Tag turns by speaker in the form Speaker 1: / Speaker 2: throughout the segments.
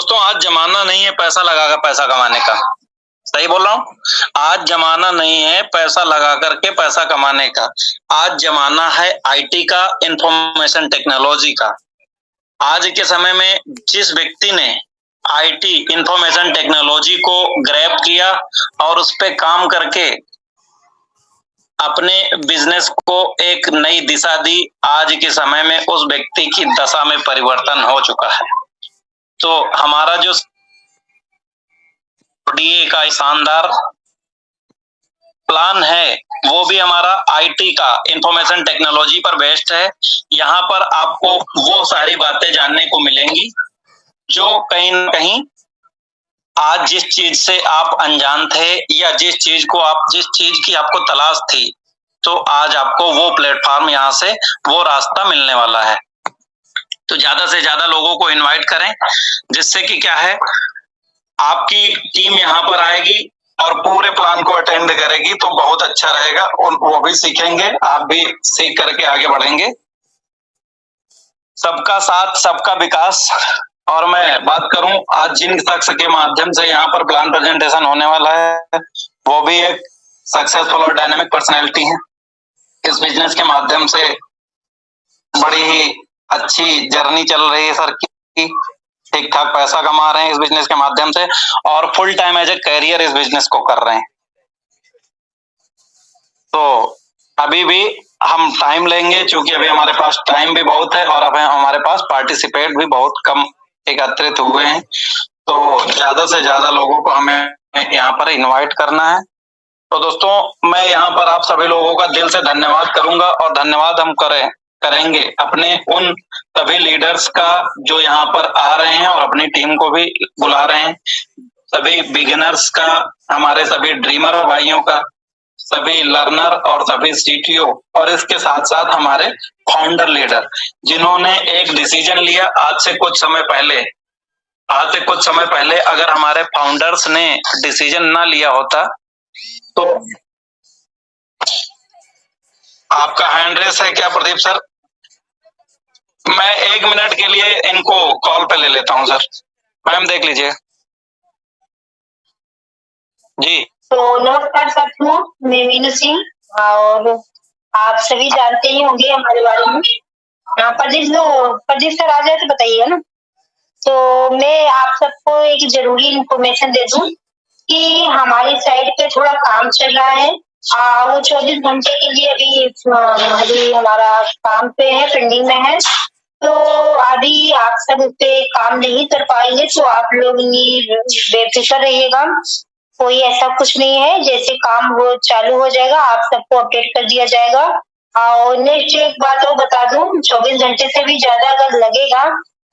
Speaker 1: दोस्तों आज जमाना नहीं है पैसा लगाकर पैसा कमाने का। सही बोल रहा हूँ? आज जमाना नहीं है पैसा लगा करके पैसा कमाने का। आज जमाना है आईटी का, इंफॉर्मेशन टेक्नोलॉजी का। आज के समय में जिस व्यक्ति ने आईटी, इंफॉर्मेशन टेक्नोलॉजी को ग्रैब किया और उस पे काम करके अपने बिजनेस को एक नई दिशा दी, आज के समय में उस व्यक्ति की दशा में परिवर्तन हो चुका है। तो हमारा जो डीए का शानदार प्लान है वो भी हमारा आईटी का, इंफॉर्मेशन टेक्नोलॉजी पर बेस्ड है। यहाँ पर आपको वो सारी बातें जानने को मिलेंगी जो कहीं न कहीं आज जिस चीज से आप अनजान थे या जिस चीज की आपको तलाश थी, तो आज आपको वो प्लेटफॉर्म यहाँ से वो रास्ता मिलने वाला है। तो ज्यादा से ज्यादा लोगों को इनवाइट करें, जिससे कि क्या है, आपकी टीम यहाँ पर आएगी और पूरे प्लान को अटेंड करेगी, तो बहुत अच्छा रहेगा और वो भी सीखेंगे, आप भी सीख करके आगे बढ़ेंगे। सबका साथ सबका विकास। और मैं बात करूं आज जिन शख्स के माध्यम से यहाँ पर प्लान प्रेजेंटेशन होने वाला है, वो भी एक सक्सेसफुल और डायनामिक पर्सनैलिटी है। इस बिजनेस के माध्यम से बड़ी ही अच्छी जर्नी चल रही है सर की, ठीक ठाक पैसा कमा रहे हैं इस बिजनेस के माध्यम से और full time as a career इस बिजनेस को कर रहे हैं। तो अभी भी हम टाइम लेंगे, क्योंकि अभी हमारे पास टाइम भी बहुत है और अभी हमारे पास पार्टिसिपेट भी बहुत कम एकत्रित हुए हैं। तो ज्यादा से ज्यादा लोगों को हमें यहाँ पर इनवाइट करना है। तो दोस्तों मैं यहाँ पर आप सभी लोगों का दिल से धन्यवाद करूंगा और धन्यवाद हम करेंगे अपने उन सभी लीडर्स का जो यहाँ पर आ रहे हैं और अपनी टीम को भी बुला रहे हैं, सभी बिगिनर्स का, हमारे सभी ड्रीमर भाइयों का, सभी लर्नर और सभी सीटीओ, और इसके साथ साथ हमारे फाउंडर लीडर जिन्होंने एक डिसीजन लिया आज से कुछ समय पहले अगर हमारे फाउंडर्स ने डिसीजन ना लिया होता तो आपका हैंड रेस है क्या प्रदीप सर? मैं 1 मिनट के लिए इनको कॉल पे ले लेता हूँ सर। मैम देख लीजिए जी।
Speaker 2: तो नमस्कार साथियों, मैं मीनू सिंह और आप सभी जानते ही होंगे हमारे बारे में। प्रदीप सर आ जाए तो बताइएगा ना। तो मैं आप सबको एक जरूरी इंफॉर्मेशन दे दूं कि हमारी साइड पे थोड़ा काम चल रहा है। वो 24 घंटे के लिए अभी हमारा काम पे है, पेंडिंग में है। तो अभी आप सब उस पे काम नहीं कर पाएंगे, तो आप लोग बेफिक्र रहिएगा, कोई ऐसा कुछ नहीं है। जैसे काम वो चालू हो जाएगा आप सबको अपडेट कर दिया जाएगा। और नेक्स्ट एक बात और बता दूं, 24 घंटे से भी ज्यादा अगर लगेगा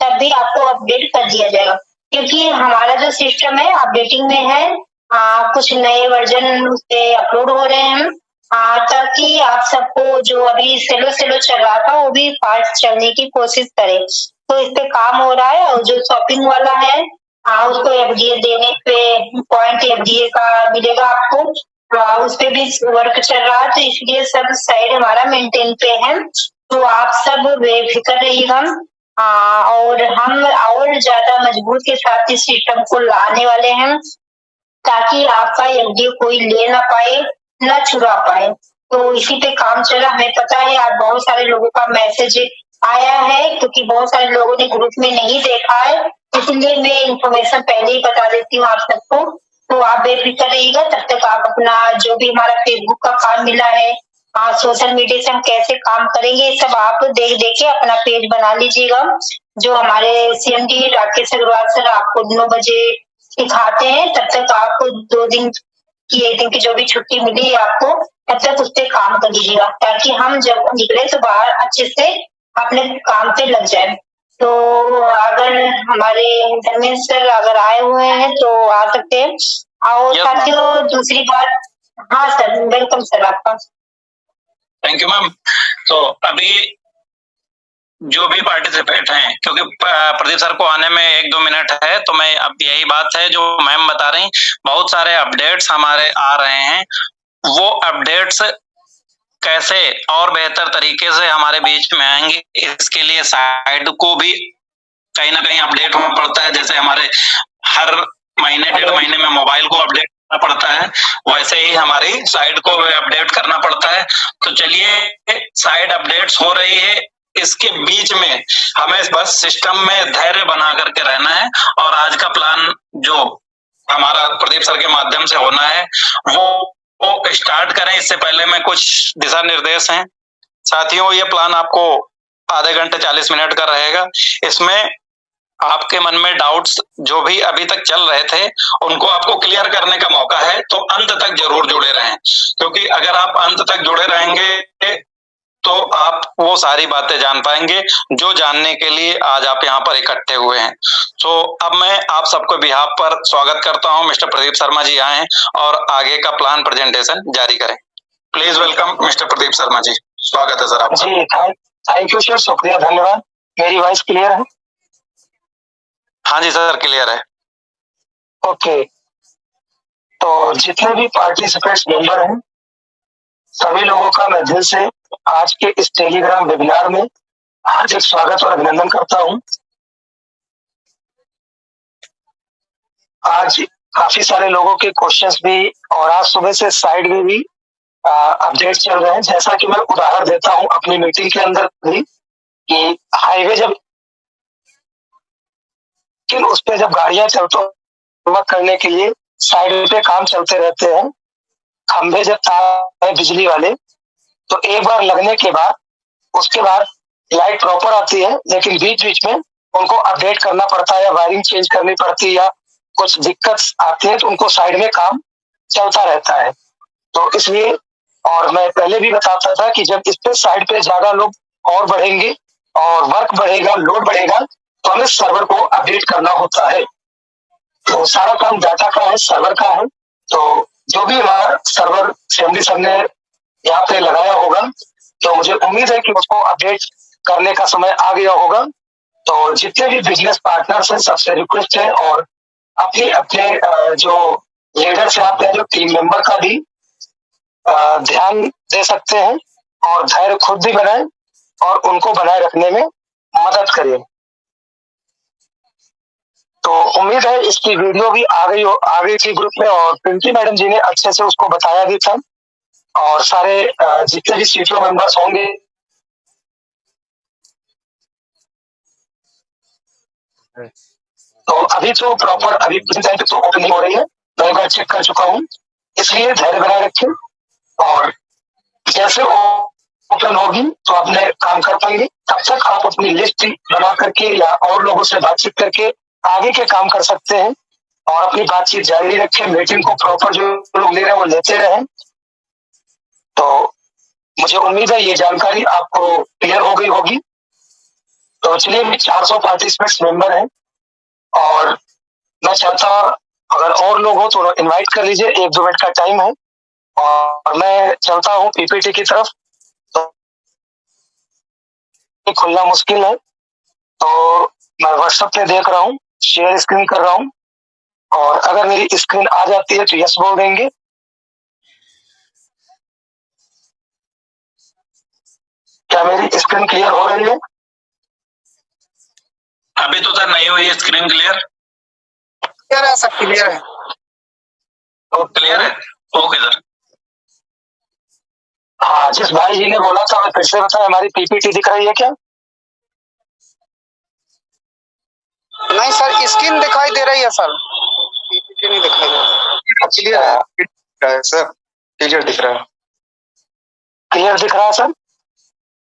Speaker 2: तब भी आपको अपडेट कर दिया जाएगा, क्योंकि हमारा जो सिस्टम है अपडेटिंग में है। कुछ नए वर्जन उस पे अपलोड हो रहे हैं, ताकि आप सबको जो अभी स्लो चल रहा था वो भी फास्ट चलने की कोशिश करें। तो इस पे काम हो रहा है। और जो शॉपिंग वाला है उसको एफडीए देने पे पॉइंट एफडीए का मिलेगा आपको, उस पे भी वर्क चल रहा है। तो इसलिए सब साइड हमारा मेंटेन पे है, तो आप सब बेफिक्र रहिएगा। और हम और ज्यादा मजबूत के साथ इस सिस्टम को लाने वाले हैं, ताकि आपका एफडीए कोई ले ना पाए, ना चुरा पाए। तो इसी पे काम चला। हमें पता है आज बहुत सारे लोगों का मैसेज आया है, क्योंकि बहुत सारे लोगों ने ग्रुप में नहीं देखा है, इसलिए मैं इंफॉर्मेशन पहले ही बता देती हूँ आप सबको। तो आप बेफिक्र रहिएगा। तब तक आप अपना जो भी हमारा फेसबुक का काम मिला है, सोशल मीडिया से हम कैसे काम करेंगे, ये सब आप देख के अपना पेज बना लीजिएगा। जो हमारे सीएमडी राकेश अग्रवाल सर आपको 9 बजे सिखाते हैं, तब तक आपको 2 दिन की 1 दिन की जो भी छुट्टी मिली आपको, तब तक उस पर काम कर लीजिएगा, ताकि हम जब निकले तो बाहर अच्छे से अपने काम पे लग जाए। तो अगर हमारे धर्मेंद्र सर अगर आए हुए हैं तो आ सकते हैं। और साथियों दूसरी बात, हाँ सर, वेलकम सर आपका।
Speaker 1: Thank you ma'am. तो अभी जो भी पार्टिसिपेट हैं, क्योंकि प्रदीप सर को आने में 1-2 मिनट है, तो मैं अब यही बात है जो मैम बता रही, बहुत सारे अपडेट्स हमारे आ रहे हैं। वो अपडेट्स कैसे और बेहतर तरीके से हमारे बीच में आएंगे, इसके लिए साइट को भी कहीं ना कहीं अपडेट होना पड़ता है। जैसे हमारे हर महीने 1.5 महीने में मोबाइल को अपडेट करना पड़ता है, वैसे ही हमारी साइट को अपडेट करना पड़ता है। तो चलिए, साइट अपडेट्स हो रही है, इसके बीच में हमें बस सिस्टम में धैर्य बना करके रहना है। और आज का प्लान जो हमारा प्रदीप सर के माध्यम से होना है वो स्टार्ट करें। इससे पहले मैं कुछ दिशा निर्देश हैं साथियों। ये प्लान आपको आधे घंटे 40 मिनट का रहेगा। इसमें आपके मन में डाउट्स जो भी अभी तक चल रहे थे उनको आपको क्लियर करने का मौका है, तो अंत तक जरूर जुड़े रहें, क्योंकि अगर आप अंत तक जुड़े रहेंगे तो आप वो सारी बातें जान पाएंगे जो जानने के लिए आज आप यहाँ पर इकट्ठे हुए हैं। तो अब मैं आप सबको बिहाफ पर स्वागत करता हूँ। मिस्टर प्रदीप शर्मा जी आए और आगे का प्लान प्रेजेंटेशन जारी करें। Please welcome mister Pradeep Sharma ji, स्वागत है सर आपका।
Speaker 3: जी थैंक यू सर, शुक्रिया, धन्यवाद। मेरी वॉइस क्लियर है?
Speaker 1: हाँ जी सर, क्लियर है।
Speaker 3: ओके, तो जितने भी पार्टिसिपेंट्स मेंबर हैं सभी लोगों का मैं दिल से आज के इस टेलीग्राम वेबिनार में हार्दिक स्वागत और अभिनंदन करता हूं। आज काफी सारे लोगों के क्वेश्चंस भी और आज सुबह से साइड में भी अपडेट चल रहे हैं। जैसा कि मैं उदाहरण देता हूं अपनी मीटिंग के अंदर भी कि हाईवे जब उस पे जब गाड़ियां चलते करने के लिए साइड पे काम चलते रहते हैं, खंभे जब तार है बिजली वाले, तो एक बार लगने के बाद उसके बाद लाइट प्रॉपर आती है, लेकिन बीच बीच में उनको अपडेट करना पड़ता है या वायरिंग चेंज करनी पड़ती है या कुछ दिक्कत आती है, तो उनको साइड में काम चलता रहता है। तो इसलिए, और मैं पहले भी बताता था कि जब इस पे साइड पे ज्यादा लोग और बढ़ेंगे और वर्क बढ़ेगा, लोड बढ़ेगा, तो हमें सर्वर को अपडेट करना होता है। तो सारा काम डाटा का है, सर्वर का है। तो जो भी हमारा सर्वर फैमिली सर ने यहाँ पे लगाया होगा, तो मुझे उम्मीद है कि उसको अपडेट करने का समय आ गया होगा। तो जितने भी बिजनेस पार्टनर्स हैं सबसे रिक्वेस्ट है, और अपने अपने जो लीडर्स हैं, अपने जो टीम मेंबर का भी ध्यान दे सकते हैं और धैर्य खुद भी बनाएं और उनको बनाए रखने में मदद करें। तो उम्मीद है इसकी वीडियो भी आ गई थी ग्रुप में, और पिंकी मैडम जी ने अच्छे से उसको बताया भी था, और सारे जितने भी सीटीओ मेंबर्स होंगे तो अभी तो प्रॉपर अभी टाइम पे तो ओपनिंग हो रही है, मैं एक बार चेक कर चुका हूँ, इसलिए धैर्य बनाए रखें और जैसे ओपन होगी तो अपने काम कर पाएंगे। तब तक आप अपनी लिस्ट बना करके या और लोगों से बातचीत करके आगे के काम कर सकते हैं और अपनी बातचीत जारी रखें। मीटिंग को प्रॉपर जो लोग ले रहे हैं वो लेते रहें। तो मुझे उम्मीद है ये जानकारी आपको क्लियर हो गई होगी। तो चलिए, भी 400 पार्टिसिपेंट्स मेंबर हैं और मैं चाहता, अगर और लोग हो तो इनवाइट कर लीजिए, 1-2 मिनट का टाइम है और मैं चलता हूँ पीपीटी की तरफ। तो खुलना मुश्किल है, तो मैं व्हाट्सएप पे देख रहा हूँ, शेयर स्क्रीन कर रहा हूँ, और अगर मेरी स्क्रीन आ जाती है तो यस बोल देंगे। क्या मेरी स्क्रीन क्लियर हो रही है?
Speaker 1: अभी तो सर नहीं हुई स्क्रीन क्लियर।
Speaker 3: क्लियर है सर, क्लियर है।
Speaker 1: तो क्लियर है, ओके सर।
Speaker 3: हाँ, जिस भाई जी ने बोला था मैं फिर से बताया, हमारी पीपीटी दिख रही है क्या?
Speaker 4: नहीं सर, स्क्रीन दिखाई दे रही है सर, पीपीटी नहीं दिखाई दे रहा। क्लियर है सर, क्लियर दिख रहा है।
Speaker 3: क्लियर दिख रहा है सर?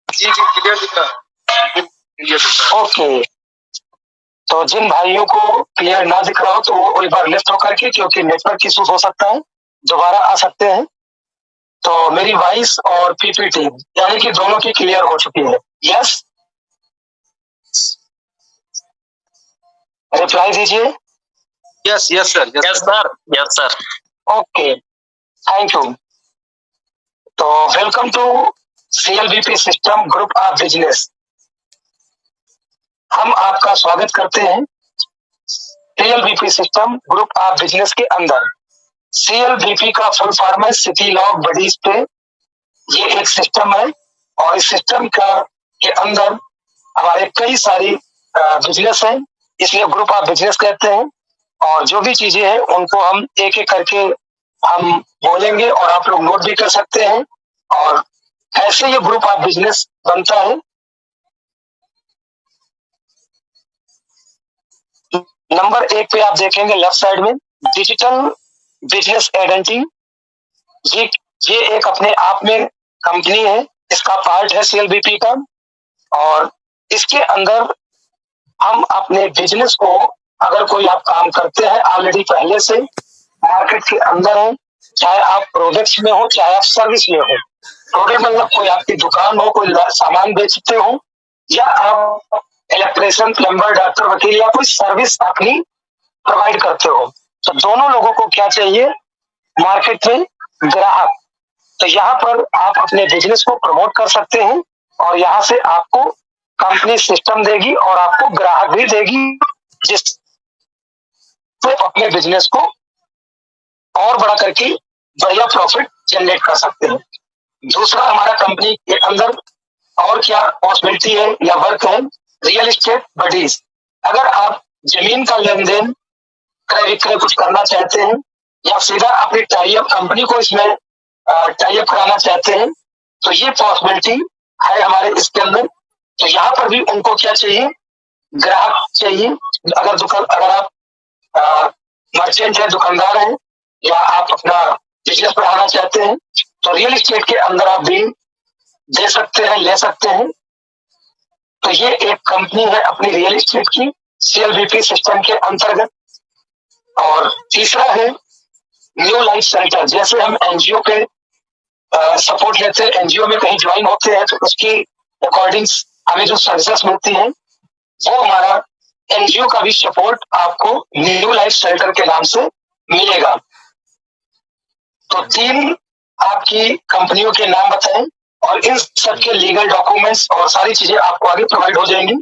Speaker 4: जी जी, क्लियर दिख रहा है, क्लियर दिख रहा है।
Speaker 3: ओके, तो जिन भाइयों को क्लियर ना दिख रहा हो तो वो एक बार लेफ्ट होकर के, क्योंकि नेटवर्क इशू हो सकता है, दोबारा आ सकते हैं। तो मेरी वॉइस और पीपीटी यानी कि दोनों की क्लियर हो चुकी है। यस, रिप्लाई दीजिए।
Speaker 4: Yes yes sir,
Speaker 1: yes sir, yes sir.
Speaker 3: Okay, thank you. तो welcome to CLBP system group of business. हम आपका स्वागत करते हैं CLBP system group of business के अंदर। CLBP का फुल फॉर्म है सिटी लॉग बडीज पे। ये एक सिस्टम है और इस सिस्टम का के अंदर हमारे कई सारी बिजनेस है, इसलिए ग्रुप ऑफ बिजनेस कहते हैं। और जो भी चीजें हैं उनको हम एक एक करके हम बोलेंगे और आप लोग नोट भी कर सकते हैं। और ऐसे ये ग्रुप ऑफ बिजनेस बनता है। नंबर 1 पे आप देखेंगे लेफ्ट साइड में डिजिटल बिजनेस आइडेंटिटी। ये एक अपने आप में कंपनी है, इसका पार्ट है सीएलबीपी का। और इसके अंदर हम अपने बिजनेस को, अगर कोई आप काम करते हैं ऑलरेडी पहले से मार्केट के अंदर है, चाहे आप प्रोडक्ट्स में हो चाहे आप सर्विस में हो। प्रोडक्ट मतलब कोई आपकी दुकान हो, कोई सामान बेचते हो, या आप इलेक्ट्रिशियन, प्लम्बर, डॉक्टर, वकील, या कोई सर्विस अपनी प्रोवाइड करते हो। तो दोनों लोगों को क्या चाहिए मार्केट में? ग्राहक। तो यहाँ पर आप अपने बिजनेस को प्रमोट कर सकते हैं और यहाँ से आपको कंपनी सिस्टम देगी और आपको ग्राहक भी देगी, जिससे अपने बिजनेस को और बड़ा करके बढ़िया प्रॉफिट जनरेट कर सकते हैं। दूसरा, हमारा कंपनी के अंदर और क्या पॉसिबिलिटी है या वर्क है? Real estate buddies. अगर आप जमीन का लेन देन, क्रय विक्रय कुछ करना चाहते हैं या सीधा अपनी टाइप कंपनी को इसमें टाइप कराना चाहते हैं, तो ये पॉसिबिलिटी है हमारे इसके अंदर। तो यहाँ पर भी उनको क्या चाहिए? ग्राहक चाहिए। अगर आप मर्चेंट है, दुकानदार हैं, या आप अपना बिजनेस बढ़ाना चाहते हैं, तो रियल एस्टेट के अंदर आप भी दे सकते हैं, ले सकते हैं। तो ये एक कंपनी है अपनी रियल एस्टेट की सीएलबीपी सिस्टम के अंतर्गत। और तीसरा है न्यू लाइफ सेंटर। जैसे हम एनजीओ के सपोर्ट लेते हैं, एनजीओ में कहीं ज्वाइन होते हैं, तो उसकी अकॉर्डिंग हमें जो सर्विसेज मिलती हैं, वो हमारा एनजीओ का भी सपोर्ट आपको न्यू लाइफ सेंटर के नाम से मिलेगा। तो 3 आपकी कंपनियों के नाम बताएं और इन सब के लीगल डॉक्यूमेंट्स और सारी चीजें आपको आगे प्रोवाइड हो जाएंगी।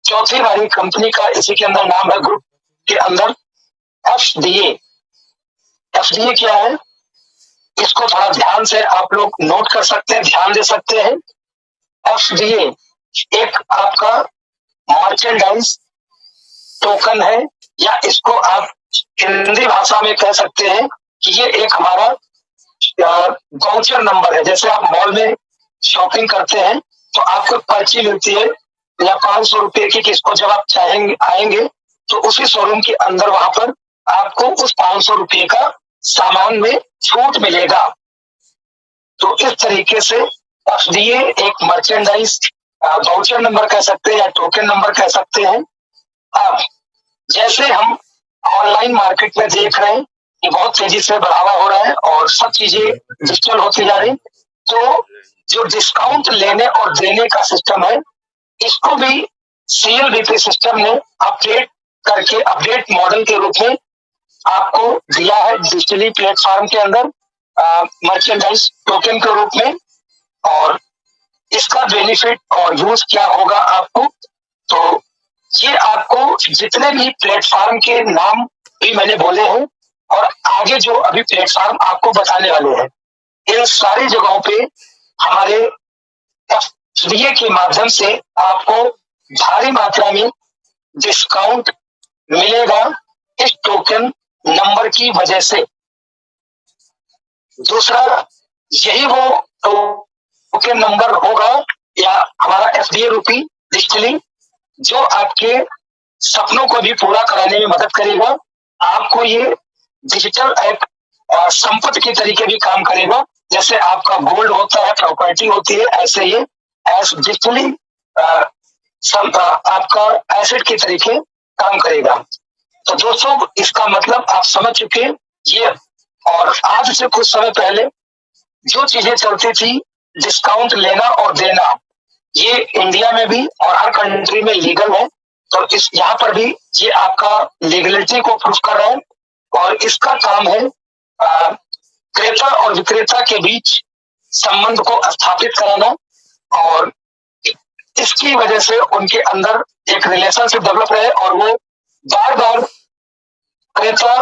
Speaker 3: चौथी हमारी कंपनी का इसी के अंदर नाम है, ग्रुप के अंदर एफडीए। एफडीए क्या है? इसको थोड़ा ध्यान से आप लोग नोट कर सकते हैं, ध्यान दे सकते हैं। एफडीए एक आपका मर्चेंडाइज टोकन है, या इसको आप हिंदी भाषा में कह सकते हैं कि ये एक हमारा वाउचर नंबर है। जैसे आप मॉल में शॉपिंग करते हैं तो आपको पर्ची मिलती है या 500 रुपए की, किसको जब आप चाहेंगे आएंगे तो उसी शोरूम के अंदर वहां पर आपको उस 500 रुपए का सामान में छूट मिलेगा। तो इस तरीके से एफडीए एक मर्चेंडाइज वाउचर नंबर कह सकते हैं या टोकन नंबर कह सकते हैं। अब जैसे हम ऑनलाइन मार्केट में देख रहे हैं कि बहुत तेजी से बढ़ावा हो रहा है और सब चीजें डिजिटल होती जा रही, तो जो डिस्काउंट लेने और देने का सिस्टम है, इसको भी सीएलबीपी सिस्टम ने अपडेट करके अपडेट मॉडल के रूप में आपको दिया है डिजिटली प्लेटफॉर्म के अंदर मर्चेंडाइज टोकन के रूप में। और इसका बेनिफिट और यूज क्या होगा आपको? तो ये आपको जितने भी प्लेटफॉर्म के नाम भी मैंने बोले हैं और आगे जो अभी प्लेटफॉर्म आपको बताने वाले हैं, इन सारी जगहों पे हमारे एफडीए के माध्यम से आपको भारी मात्रा में डिस्काउंट मिलेगा इस टोकन नंबर की वजह से। दूसरा, यही वो टोकन नंबर होगा या हमारा एफडीए रूपी डिजिटली, जो आपके सपनों को भी पूरा कराने में मदद करेगा। आपको ये डिजिटल एक संपत्ति के तरीके भी काम करेगा। जैसे आपका गोल्ड होता है, प्रॉपर्टी होती है, ऐसे ये एस डिजिटली आपका एसेट के तरीके काम करेगा। तो दोस्तों, इसका मतलब आप समझ चुके हैं ये। और आज से कुछ समय पहले जो चीजें चलती थी, डिस्काउंट लेना और देना, ये इंडिया में भी और हर कंट्री में लीगल है। तो इस यहाँ पर भी ये आपका लीगलिटी को प्रूफ कर रहा है। और इसका काम है क्रेता और विक्रेता के बीच संबंध को स्थापित कराना, और इसकी वजह से उनके अंदर एक रिलेशनशिप डेवलप रहे और वो बार बार क्रेता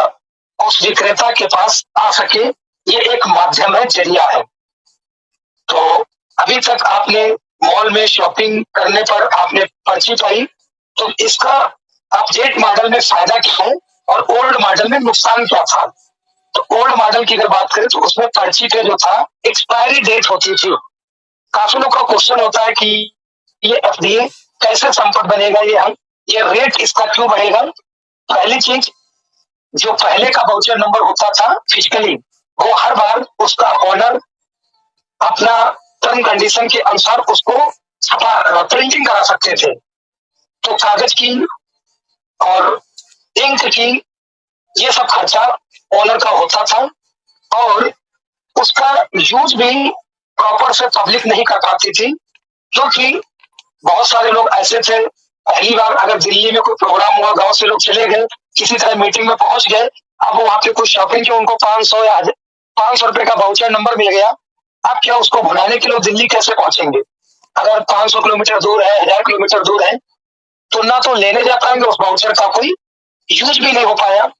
Speaker 3: उस विक्रेता के पास आ सके। ये एक माध्यम है, जरिया है। तो अभी तक आपने मॉल में शॉपिंग करने पर आपने पर्ची पाई, तो इसका अपडेट मॉडल में फायदा क्या है और ओल्ड मॉडल में नुकसान क्या था? तो ओल्ड मॉडल की अगर बात करें तो उसमें पर्ची पे जो था एक्सपायरी डेट होती थी। काफी लोग का क्वेश्चन होता है कि ये एफडीए कैसे संपत्ति बनेगा, ये रेट इसका क्यों बढ़ेगा? पहली चीज, जो पहले का वाउचर नंबर होता था फिजिकली, वो हर बार उसका ऑनर अपना टर्म कंडीशन के अनुसार उसको छपा प्रिंटिंग करा सकते थे। तो कागज की और इंक की ये सब खर्चा ओनर का होता था और उसका यूज भी प्रॉपर से पब्लिक नहीं कर पाती थी, क्योंकि बहुत सारे लोग ऐसे थे, पहली बार अगर दिल्ली में कोई प्रोग्राम हुआ, गांव से लोग चले गए, किसी तरह मीटिंग में पहुंच गए, अब वहां पे कुछ शॉपिंग की, उनको 500 या 500 रुपए का वाउचर नंबर मिल गया। अब क्या उसको भुनाने के लिए दिल्ली कैसे पहुंचेंगे? अगर 500 किलोमीटर दूर है, 1000 किलोमीटर दूर है, तो ना तो लेने जा पाएंगे, उस वाउचर का कोई यूज भी नहीं हो पाया।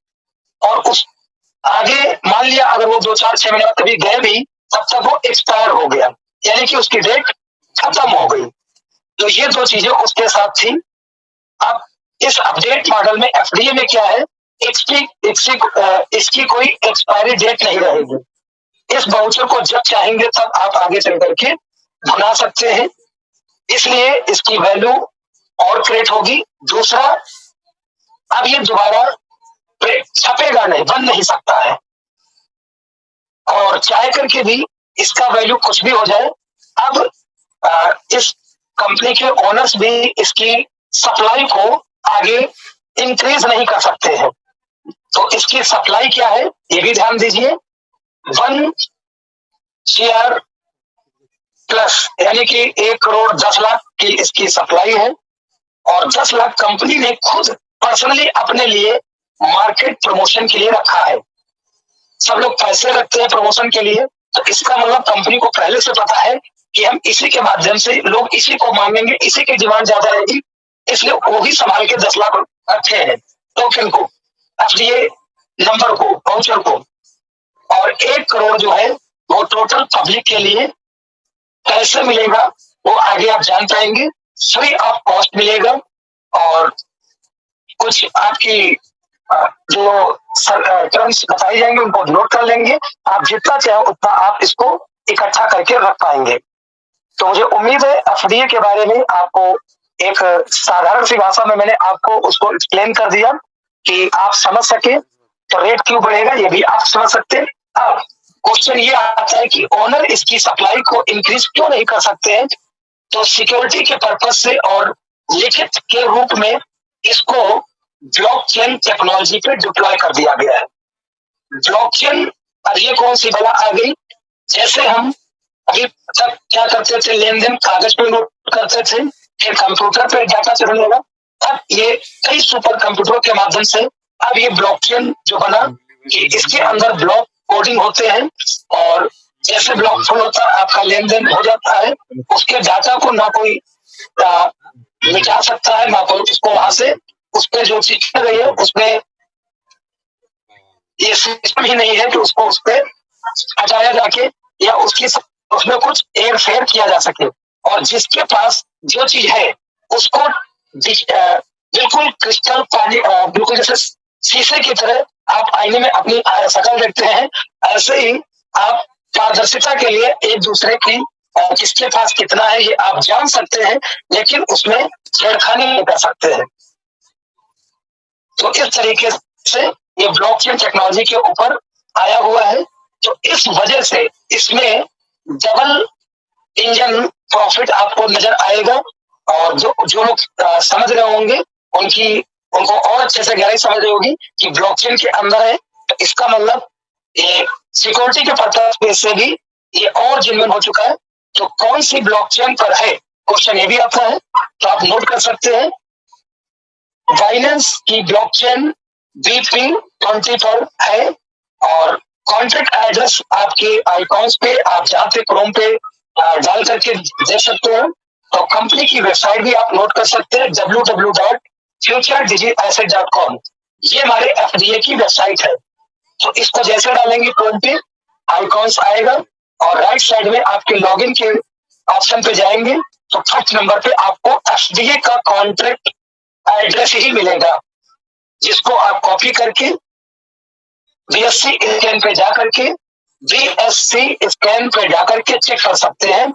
Speaker 3: और उस आगे मान लिया अगर वो 2-4-6 महीने बाद कभी गए भी, तब तक वो एक्सपायर हो गया, यानी कि उसकी डेट खत्म हो गई। तो ये दो चीजें उसके साथ थी। अब इस अपडेट मॉडल में एफडीए में क्या है, इसकी कोई एक्सपायरी डेट नहीं रहेगी। इस वाउचर को जब चाहेंगे तब आप आगे चल करके भुना सकते हैं, इसलिए इसकी वैल्यू और क्रिएट होगी। दूसरा, अब ये दोबारा छपेगा नहीं, बन नहीं सकता है, और चाहे करके भी इसका वैल्यू कुछ भी हो जाए, अब इस कंपनी के ओनर्स भी इसकी सप्लाई को आगे इंक्रीज नहीं कर सकते हैं। तो इसकी सप्लाई क्या है ये भी ध्यान दीजिए, 1 CR प्लस, यानी कि 1 करोड़ 10 लाख की इसकी सप्लाई है, और 10 लाख कंपनी ने खुद पर्सनली अपने लिए मार्केट प्रमोशन के लिए रखा है। सब लोग पैसे रखते हैं प्रमोशन के लिए, तो इसका मतलब कंपनी को पहले से पता है कि हम इसी के माध्यम से लोग इसी को मांगेंगे, इसी की डिमांड ज्यादा रहेगी, इसलिए वो ही संभाल के 10 लाख रखे हैं टोकन को, एफडीए नंबर को, वाउचर को। और 1 करोड़ जो है वो टोटल पब्लिक के लिए कैसे मिलेगा वो आगे आप जान पाएंगे, फ्री ऑफ कॉस्ट मिलेगा। और कुछ आपकी जो टर्म्स बताई जाएंगे उनको नोट कर लेंगे, आप जितना चाहे उतना आप इसको इकट्ठा करके रख पाएंगे। तो मुझे उम्मीद है एफडीए के बारे में आपको एक साधारण सी भाषा में मैंने आपको उसको एक्सप्लेन कर दिया कि आप समझ सके, तो रेट क्यों बढ़ेगा ये भी आप समझ सकते हैं। अब क्वेश्चन ये आता है कि ओनर इसकी सप्लाई को इंक्रीज क्यों नहीं कर सकते हैं? तो सिक्योरिटी के पर्पज से और लिखित के रूप में इसको ब्लॉकचेन टेक्नोलॉजी पे डिप्लॉय कर दिया गया है। ब्लॉकचेन, अब ये कौन सी बला आ गई? जैसे हम अभी तक क्या करते थे, लेन देन कागज पे नोट करते थे, फिर कंप्यूटर पे डाटा चढ़ने लगा, अब ये कई सुपर कंप्यूटर के माध्यम से अब ये ब्लॉकचेन जो बना कि इसके अंदर ब्लॉक कोडिंग होते हैं, और जैसे ब्लॉक फुल होता है आपका लेन देन हो जाता है, उसके डाटा को ना कोई मिटा सकता है, ना कोई उसको वहां से उस पर जो चीज गई है उसमें ये सिस्टम ही नहीं है कि उसको उस पर हटाया जाके या उसकी उसमें कुछ हेर फेर किया जा सके। और जिसके पास जो चीज है उसको बिल्कुल क्रिस्टल पानी, बिल्कुल जैसे शीशे की तरह आप आईने में अपनी शक्ल देखते हैं, ऐसे ही आप पारदर्शिता के लिए एक दूसरे की किसके पास कितना है ये आप जान सकते हैं, लेकिन उसमें छेड़खानी नहीं कर सकते हैं। तो इस तरीके से ये ब्लॉकचेन टेक्नोलॉजी के ऊपर आया हुआ है। तो इस वजह से इसमें डबल इंजन प्रॉफिट आपको नजर आएगा, और जो लोग समझ रहे होंगे उनको और अच्छे से गहराई समझ रही होगी कि ब्लॉकचेन के अंदर है, तो इसका मतलब ये सिक्योरिटी के पर्पज से भी ये और जेन्युइन हो चुका है। तो कौन सी ब्लॉकचेन पर है क्वेश्चन ये भी आता है, तो आप नोट कर सकते हैं। बाइनेंस की ब्लॉकचेन BP20 पर है, और कॉन्ट्रैक्ट एड्रेस आपके आइकॉन्स पे आप जहाँ पे क्रोम पे डाल करके देख सकते हैं। तो कंपनी की वेबसाइट भी आप नोट कर सकते हैं, www.futuredigitasset.com। ये हमारे एफडीए की वेबसाइट है। तो इसको जैसे डालेंगे क्रोम पे आइकॉन्स आएगा, और राइट साइड में आपके लॉगिन के ऑप्शन पे जाएंगे तो फर्स्ट नंबर पे आपको एफडीए का कॉन्ट्रैक्ट एड्रेस ही मिलेगा, जिसको आप कॉपी करके BSC स्कैन पे जा करके BSC स्कैन पे जा करके चेक कर सकते हैं,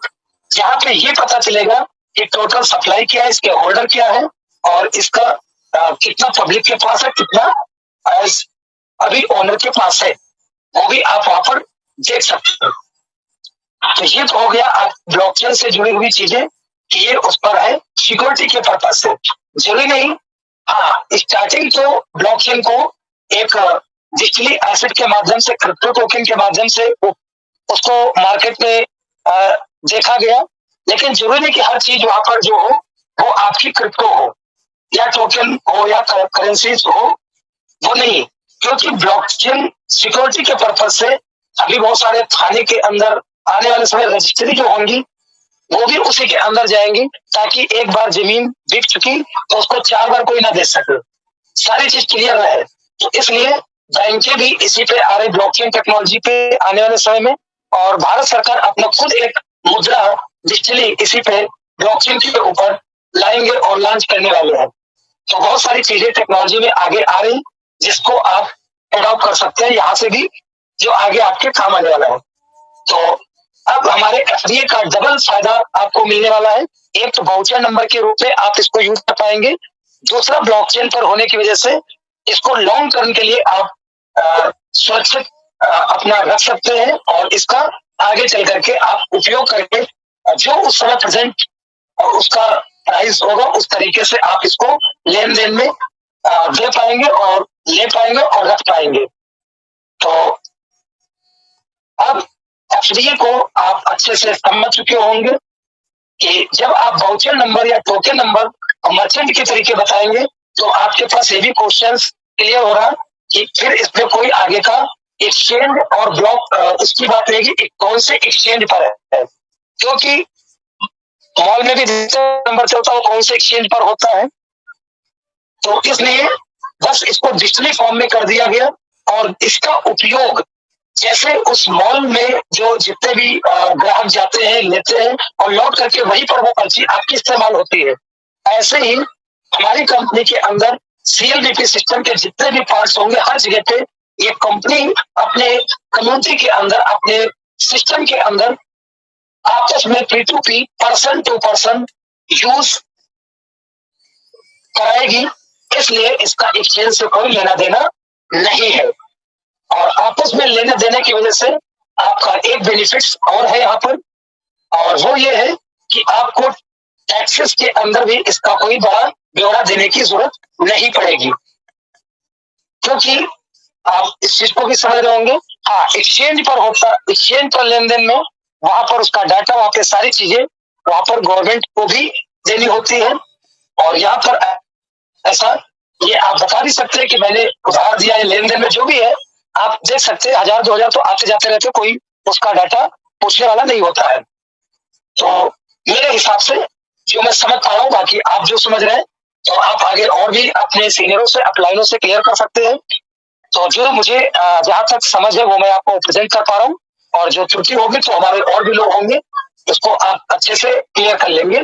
Speaker 3: जहां पे ये पता चलेगा कि टोटल सप्लाई क्या है, इसके होल्डर क्या है, और इसका कितना पब्लिक के पास है, कितना अभी ओनर के पास है, वो भी आप वहां पर देख सकते हैं। तो ये तो हो गया आप ब्लॉकचेन से जुड़ी हुई चीजें कि ये उस पर है सिक्योरिटी के पर्पज से। जरूरी नहीं, हाँ, स्टार्टिंग तो ब्लॉकचेन को एक डिजिटली एसेट के माध्यम से, क्रिप्टो टोकन के माध्यम से उसको मार्केट में देखा गया, लेकिन जरूरी नहीं कि हर चीज वहां पर जो हो वो आपकी क्रिप्टो हो या टोकन हो या करेंसीज हो, वो नहीं, क्योंकि ब्लॉकचेन सिक्योरिटी के पर्पज से अभी बहुत सारे थाने के अंदर आने वाले समय रजिस्ट्री जो होंगी वो भी उसी के अंदर जाएंगी, ताकि एक बार जमीन बिक चुकी तो उसको 4 बार कोई ना दे सके, सारी चीज क्लियर रहे। तो इसलिए बैंकें भी इसी पे आ रही, ब्लॉकचेन टेक्नोलॉजी पे आने वाले समय में, और भारत सरकार अपना खुद एक मुद्रा डिजिटली इसी पे ब्लॉकचेन के ऊपर लाएंगे और लॉन्च करने वाले हैं। तो बहुत सारी चीजें टेक्नोलॉजी में आगे आ रही, जिसको आप अडॉप्ट कर सकते हैं यहाँ से भी, जो आगे आपके काम आने वाला है। तो अब हमारे FDA का डबल फायदा आपको मिलने वाला है। एक तो वाउचर नंबर के रूप में आप इसको यूज कर पाएंगे, दूसरा ब्लॉकचेन पर होने की वजह से इसको लॉन्ग टर्म के लिए आप सुरक्षित अपना रख सकते हैं, और इसका आगे चल करके आप उपयोग करके जो उस समय प्रेजेंट उसका प्राइस होगा उस तरीके से आप इसको लेन देन में दे पाएंगे और ले पाएंगे और रख पाएंगे। तो अब FDA को आप अच्छे से समझ चुके होंगे कि जब आप वाउचर नंबर या टोकन नंबर मर्चेंट के तरीके बताएंगे तो आपके पास ये भी क्वेश्चंस क्लियर हो रहा कि फिर इसमें कोई आगे का एक्सचेंज और ब्लॉक उसकी बात रहेगी कौन से एक्सचेंज पर है, क्योंकि मॉल में भी नंबर चलता है कौन से एक्सचेंज पर होता है। तो इसलिए बस इसको डिजिटली फॉर्म में कर दिया गया, और इसका उपयोग जैसे उस मॉल में जो जितने भी ग्राहक जाते हैं लेते हैं और लौट करके वहीं पर वो पर्ची आपकी इस्तेमाल होती है, ऐसे ही हमारी कंपनी के अंदर CLBP सिस्टम के जितने भी पार्ट्स होंगे हर जगह पे ये कंपनी अपने कम्युनिटी के अंदर, अपने सिस्टम के अंदर आपस में P2P, person to person use कराएगी। इसलिए इसका एक्सचेंज से कोई लेना देना नहीं है, और आपस में लेने देने की वजह से आपका एक बेनिफिट्स और है यहाँ पर, और वो ये है कि आपको टैक्सेस के अंदर भी इसका कोई बड़ा ब्यौरा देने की जरूरत नहीं पड़ेगी, क्योंकि आप इस चीज को भी समझ रहे होंगे। हाँ, एक्सचेंज पर होता, एक्सचेंज पर लेन देन में वहां पर उसका डाटा, वहां पे सारी चीजें वहां पर गवर्नमेंट को भी देनी होती है, और यहाँ पर ऐसा ये आप बता भी सकते हैं कि मैंने उधार दिया है, लेन देन में जो भी है आप देख सकते हैं 1000-2000 तो आते जाते रहते, कोई उसका डाटा पूछने वाला नहीं होता है। तो मेरे हिसाब से जो मैं समझ पा रहा हूँ, बाकी आप जो समझ रहे हैं तो आप आगे और भी अपने सीनियरों से, अपलाइनों से क्लियर कर सकते हैं। तो जो मुझे जहां तक समझ है वो मैं आपको प्रेजेंट कर पा रहा हूँ, और जो त्रुटि होगी तो हमारे और भी लोग होंगे उसको आप अच्छे से क्लियर कर लेंगे।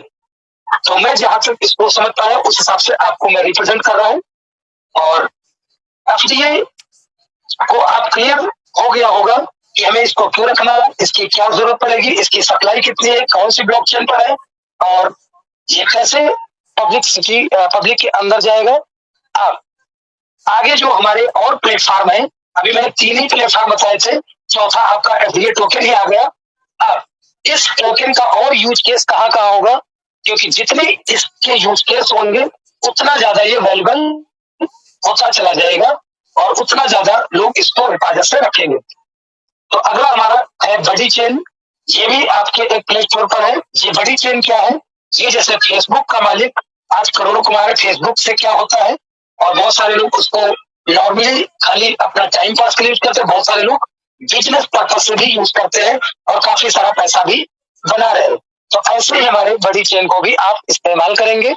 Speaker 3: तो मैं जहां तक इसको समझ पाया उस हिसाब से आपको मैं रिप्रेजेंट कर रहा हूँ, और FDA को आप क्लियर हो गया होगा कि हमें इसको क्यों रखना है, इसकी क्या जरूरत पड़ेगी, इसकी सप्लाई कितनी है, कौन सी ब्लॉकचेन पर है, और ये कैसे पब्लिक के अंदर जाएगा। अब आगे जो हमारे और प्लेटफॉर्म है, अभी मैंने 3 ही प्लेटफॉर्म बताए थे, चौथा आपका FDA टोकन ही आ गया। अब इस टोकन का और यूज केस कहाँ कहाँ होगा, क्योंकि जितने इसके यूज केस होंगे उतना ज्यादा ये वैल्यूबल होता चला जाएगा और उतना ज्यादा लोग इसको हिफाजत से रखेंगे। तो अगला हमारा है बड़ी चेन, ये भी आपके एक प्ले स्टोर पर है। ये बड़ी चेन क्या है, ये जैसे फेसबुक का मालिक आज करोड़ों कमा रहे, फेसबुक से क्या होता है, और बहुत सारे लोग उसको नॉर्मली खाली अपना टाइम पास के लिए यूज करते हैं, बहुत सारे लोग बिजनेस पर्पज से भी यूज करते हैं और काफी सारा पैसा भी बना रहे हैं। तो ऐसे ही हमारे बड़ी चेन को भी आप इस्तेमाल करेंगे,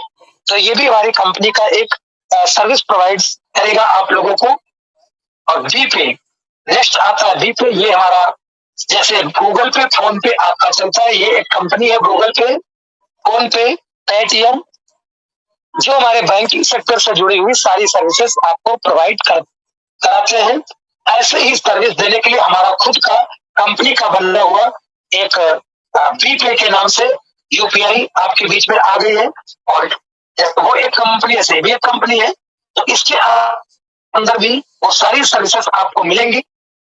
Speaker 3: तो ये भी हमारी कंपनी का एक सर्विस प्रोवाइड करेगा आप लोगों को। और जीपे नेक्स्ट आता है, जीपे ये हमारा जैसे गूगल पे, फोन पे आपका चलता है, ये एक कंपनी है गूगल पे, फोन पे, पेटीएम, जो हमारे बैंकिंग सेक्टर से जुड़ी हुई सारी सर्विसेज आपको प्रोवाइड कराते हैं। ऐसे ही सर्विस देने के लिए हमारा खुद का कंपनी का बना हुआ एक प्रीपे के नाम से यूपीआई आपके बीच में आ गई है, और वो एक कंपनी है, भी एक कंपनी है, तो इसके अंदर भी वो सारी सर्विसेज आपको मिलेंगी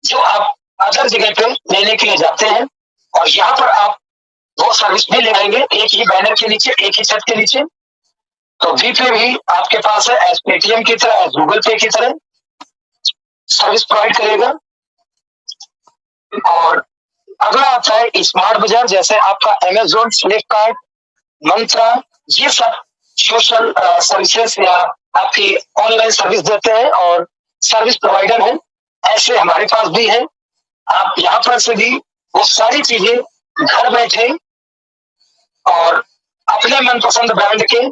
Speaker 3: जो आप अदर जगह पे लेने के लिए जाते हैं, और यहाँ पर आप वो सर्विस भी ले आएंगे एक ही बैनर के नीचे, एक ही छत के नीचे। तो वीपे भी आपके पास है एज पेटीएम की तरह, एज गूगल पे की तरह सर्विस प्रोवाइड करेगा। और अगला आता है स्मार्ट बाजार, जैसे आपका अमेजोन, फ्लिपकार्ट, मंत्रा, ये सब सोशल सर्विसेज या आपकी ऑनलाइन सर्विस देते हैं और सर्विस प्रोवाइडर हैं। ऐसे हमारे पास भी है। आप यहाँ पर से भी वो सारी चीजें घर बैठे और अपने मनपसंद ब्रांड के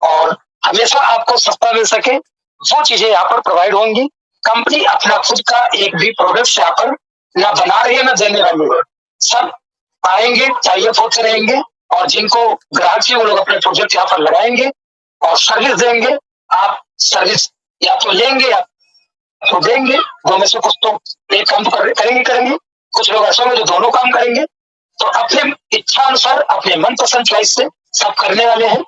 Speaker 3: और हमेशा आपको सस्ता मिल सके वो चीजें यहाँ पर प्रोवाइड होंगी। कंपनी अपना खुद का एक भी प्रोडक्ट यहाँ पर ना बना रही है ना देने वाली है। सब आएंगे, टाइप होते रहेंगे, और जिनको ग्राहक चाहिए वो लोग अपने प्रोजेक्ट यहाँ पर लगाएंगे और सर्विस देंगे। आप सर्विस या तो लेंगे या तो देंगे, दो में से कुछ तो एक काम तो करेंगे। कुछ लोग ऐसे होंगे जो दोनों काम करेंगे। तो अपने इच्छा अनुसार अपने मनपसंद चॉइस से सब करने वाले हैं।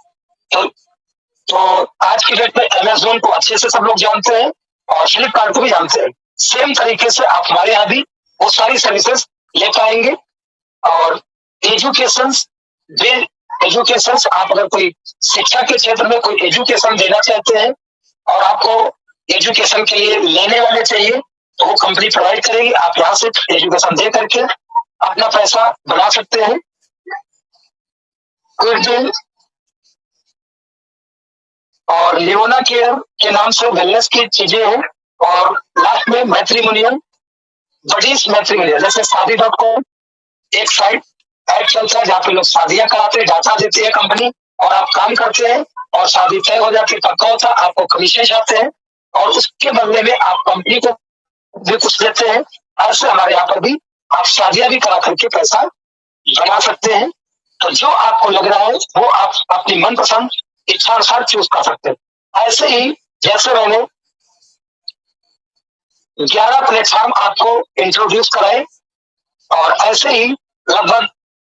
Speaker 3: तो आज की डेट में अमेजोन को अच्छे से सब लोग जानते हैं और फ्लिपकार्ट को भी जानते हैं। सेम तरीके से आप हमारे यहाँ भी वो सारी सर्विसेज ले पाएंगे। और एजुकेशन आप अगर कोई शिक्षा के क्षेत्र में कोई एजुकेशन देना चाहते हैं और आपको एजुकेशन के लिए लेने वाले चाहिए तो वो कंपनी प्रोवाइड करेगी। आप यहाँ से एजुकेशन दे करके अपना पैसा बना सकते हैं। और लियोना केयर के नाम से वेलनेस की चीजें हैं। और लास्ट में मैट्रिमोनियल, बडीज मैट्रिमोनियल, जैसे शादी.com एक साइट ऐड चलता है जहाँ पे लोग शादियां कराते हैं, डाटा देती है कंपनी और आप काम करते हैं और शादी तय हो जाती है, पक्का होता है, आपको कमीशन चाहते हैं और उसके बदले में आप कंपनी को भी कुछ देते हैं। ऐसे हमारे यहाँ पर भी आप शादियां भी करा करके पैसा बना सकते हैं। तो जो आपको लग रहा है वो आप अपनी मनपसंद इच्छा अनुसार चूज कर सकते हैं। ऐसे ही जैसे मैंने 11 प्लेटफॉर्म आपको इंट्रोड्यूस कराए और ऐसे ही लगभग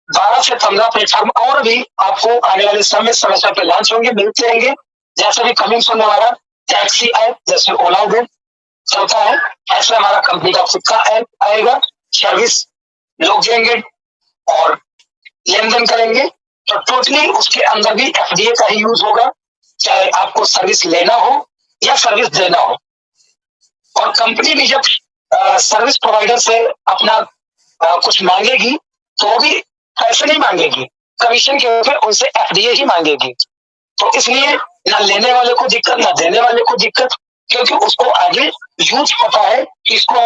Speaker 3: 12 से 15 प्लेटफॉर्म और भी आपको आने वाले समय पे लॉन्च होंगे, मिलते रहेंगे। जैसे भी कमिंग सुनने वाला टैक्सी ऐप जैसे ओला उबेर चलता है, ऐसे हमारा कंपनी का खुद का ऐप आएगा। सर्विस लोग देंगे और लेन देन करेंगे। तो टोटली उसके अंदर भी एफडीए का ही यूज होगा, चाहे आपको सर्विस लेना हो या सर्विस देना हो। और कंपनी भी जब सर्विस प्रोवाइडर से अपना कुछ मांगेगी तो वो भी पैसे नहीं मांगेगी, कमीशन के ऊपर उनसे एफडीए ही मांगेगी। तो इसलिए ना लेने वाले को दिक्कत ना देने वाले को दिक्कत, क्योंकि उसको आगे यूज पता है कि इसको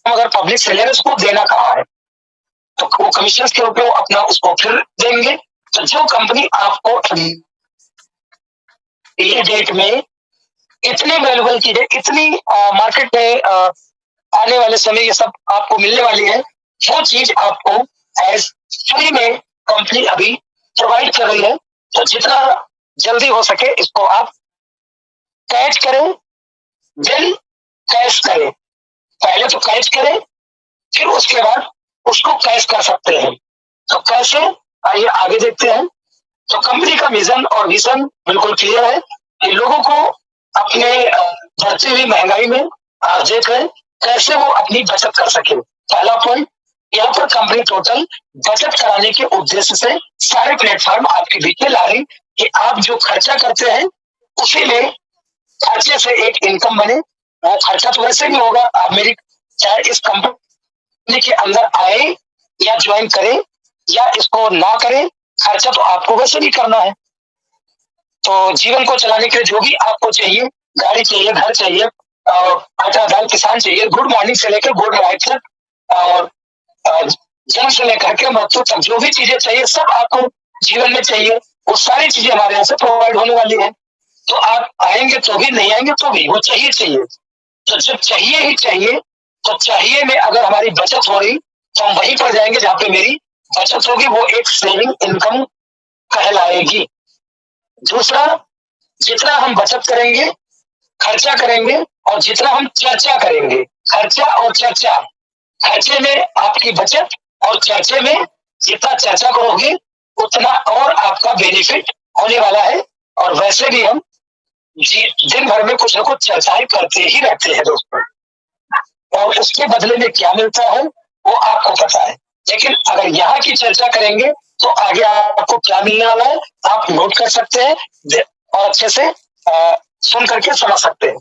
Speaker 3: अगर पब्लिक से ले रहे उसको देना कहाँ है, तो वो कमीशन के ऊपर अपना उसको फिर देंगे। तो जो कंपनी आपको ये डेट में इतनी वैल्यूबल चीजें, इतनी मार्केट में आने वाले समय ये सब आपको मिलने वाली है, वो चीज आपको एज फ्री में कंपनी अभी प्रोवाइड कर रही है। तो जितना जल्दी हो सके इसको आप कैच करें, देन कैश करें। पहले तो कैच करें, फिर उसके बाद उसको कैश कर सकते हैं। तो कैसे, आइए आगे देखते हैं। तो कंपनी का विजन और विजन बिल्कुल क्लियर है कि लोगों को अपने बढ़ती हुई महंगाई में देख रहे कैसे वो अपनी बचत कर सके। पहला पॉइंट, यहाँ पर कंपनी टोटल बचत कराने के उद्देश्य से सारे प्लेटफॉर्म आपके बीच में ला रही कि आप जो खर्चा करते हैं उसी में खर्चे से एक इनकम बने। वो खर्चा तो वैसे भी होगा, आप मेरी चाहे इस कंपनी के अंदर आए या ज्वाइन करें या इसको ना करें, खर्चा तो आपको वैसे भी करना है। तो जीवन को चलाने के लिए जो भी आपको चाहिए, गाड़ी चाहिए, घर चाहिए, आटा दाल किसान चाहिए, गुड मॉर्निंग से लेकर गुड नाइट तक और जन्म से लेकर के मृत्यु तक जो भी चीजें चाहिए सब आपको जीवन में चाहिए, वो सारी चीजें हमारे यहाँ से प्रोवाइड होने वाली है। तो आप आएंगे तो भी, नहीं आएंगे तो भी, वो चाहिए। तो जब चाहिए ही चाहिए, तो चाहिए में अगर हमारी बचत हो रही तो हम वहीं पर जाएंगे जहाँ पे मेरी बचत होगी, वो एक सेविंग इनकम कहलाएगी। दूसरा, जितना हम बचत करेंगे, खर्चा करेंगे और जितना हम चर्चा करेंगे, खर्चा और चर्चा, खर्चे में आपकी बचत और चर्चे में जितना चर्चा करोगे उतना और आपका बेनिफिट होने वाला है। और वैसे भी हम दिन भर में कुछ ना कुछ चर्चाएं करते ही रहते हैं दोस्तों, और उसके बदले में क्या मिलता है वो आपको पता है। लेकिन अगर यहाँ की चर्चा करेंगे तो आगे आपको क्या मिलने वाला है आप नोट कर सकते हैं और अच्छे से सुन करके समझ सकते हैं।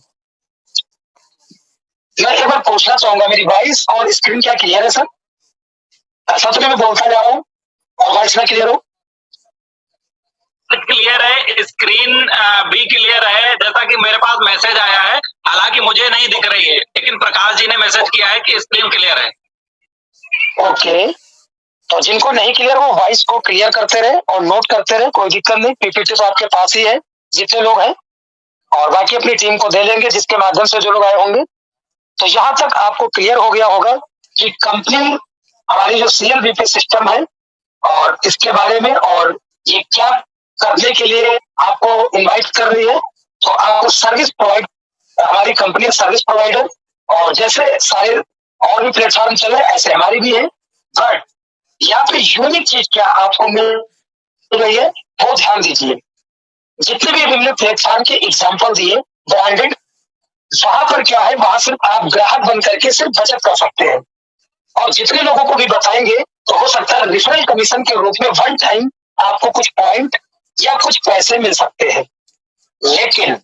Speaker 3: मैं एक बार पूछना चाहूंगा, मेरी वॉइस और स्क्रीन क्या क्लियर है सर? ऐसा तो नहीं मैं बोलता जा रहा हूँ और वॉइस ना क्लियर हो?
Speaker 1: क्लियर है, स्क्रीन भी क्लियर है। जैसा कि मेरे पास मैसेज आया है, हालांकि मुझे नहीं दिख रही है, लेकिन प्रकाश जी ने मैसेज किया है कि स्क्रीन क्लियर है।
Speaker 3: ओके, तो जिनको नहीं क्लियर वो वॉइस को क्लियर करते रहे और नोट करते रहे, कोई दिक्कत नहीं। पीपीटी तो आपके पास ही है जितने लोग हैं, और बाकी अपनी टीम को दे लेंगे जिसके माध्यम से जो लोग आए होंगे। तो यहाँ तक आपको क्लियर हो गया होगा कि कंपनी हमारी जो CLBP सिस्टम है और इसके बारे में, और ये क्या करने के लिए आपको इनवाइट कर रही है। तो आपको सर्विस प्रोवाइड, हमारी कंपनी सर्विस प्रोवाइडर, और जैसे सारे और भी प्लेटफॉर्म चल रहे हैं ऐसे हमारी भी है। बट यहाँ पे यूनिक चीज क्या आपको मिल रही है वो ध्यान दीजिए। जितने भी हमने प्लेटफॉर्म के एग्जाम्पल दिए ब्रांडेड, वहां पर क्या है, वहां सिर्फ आप ग्राहक बन करके सिर्फ बचत कर सकते हैं। और जितने लोगों को भी बताएंगे तो हो सकता है रिफरल कमीशन के रूप में वन टाइम आपको कुछ पॉइंट या कुछ पैसे मिल सकते हैं। लेकिन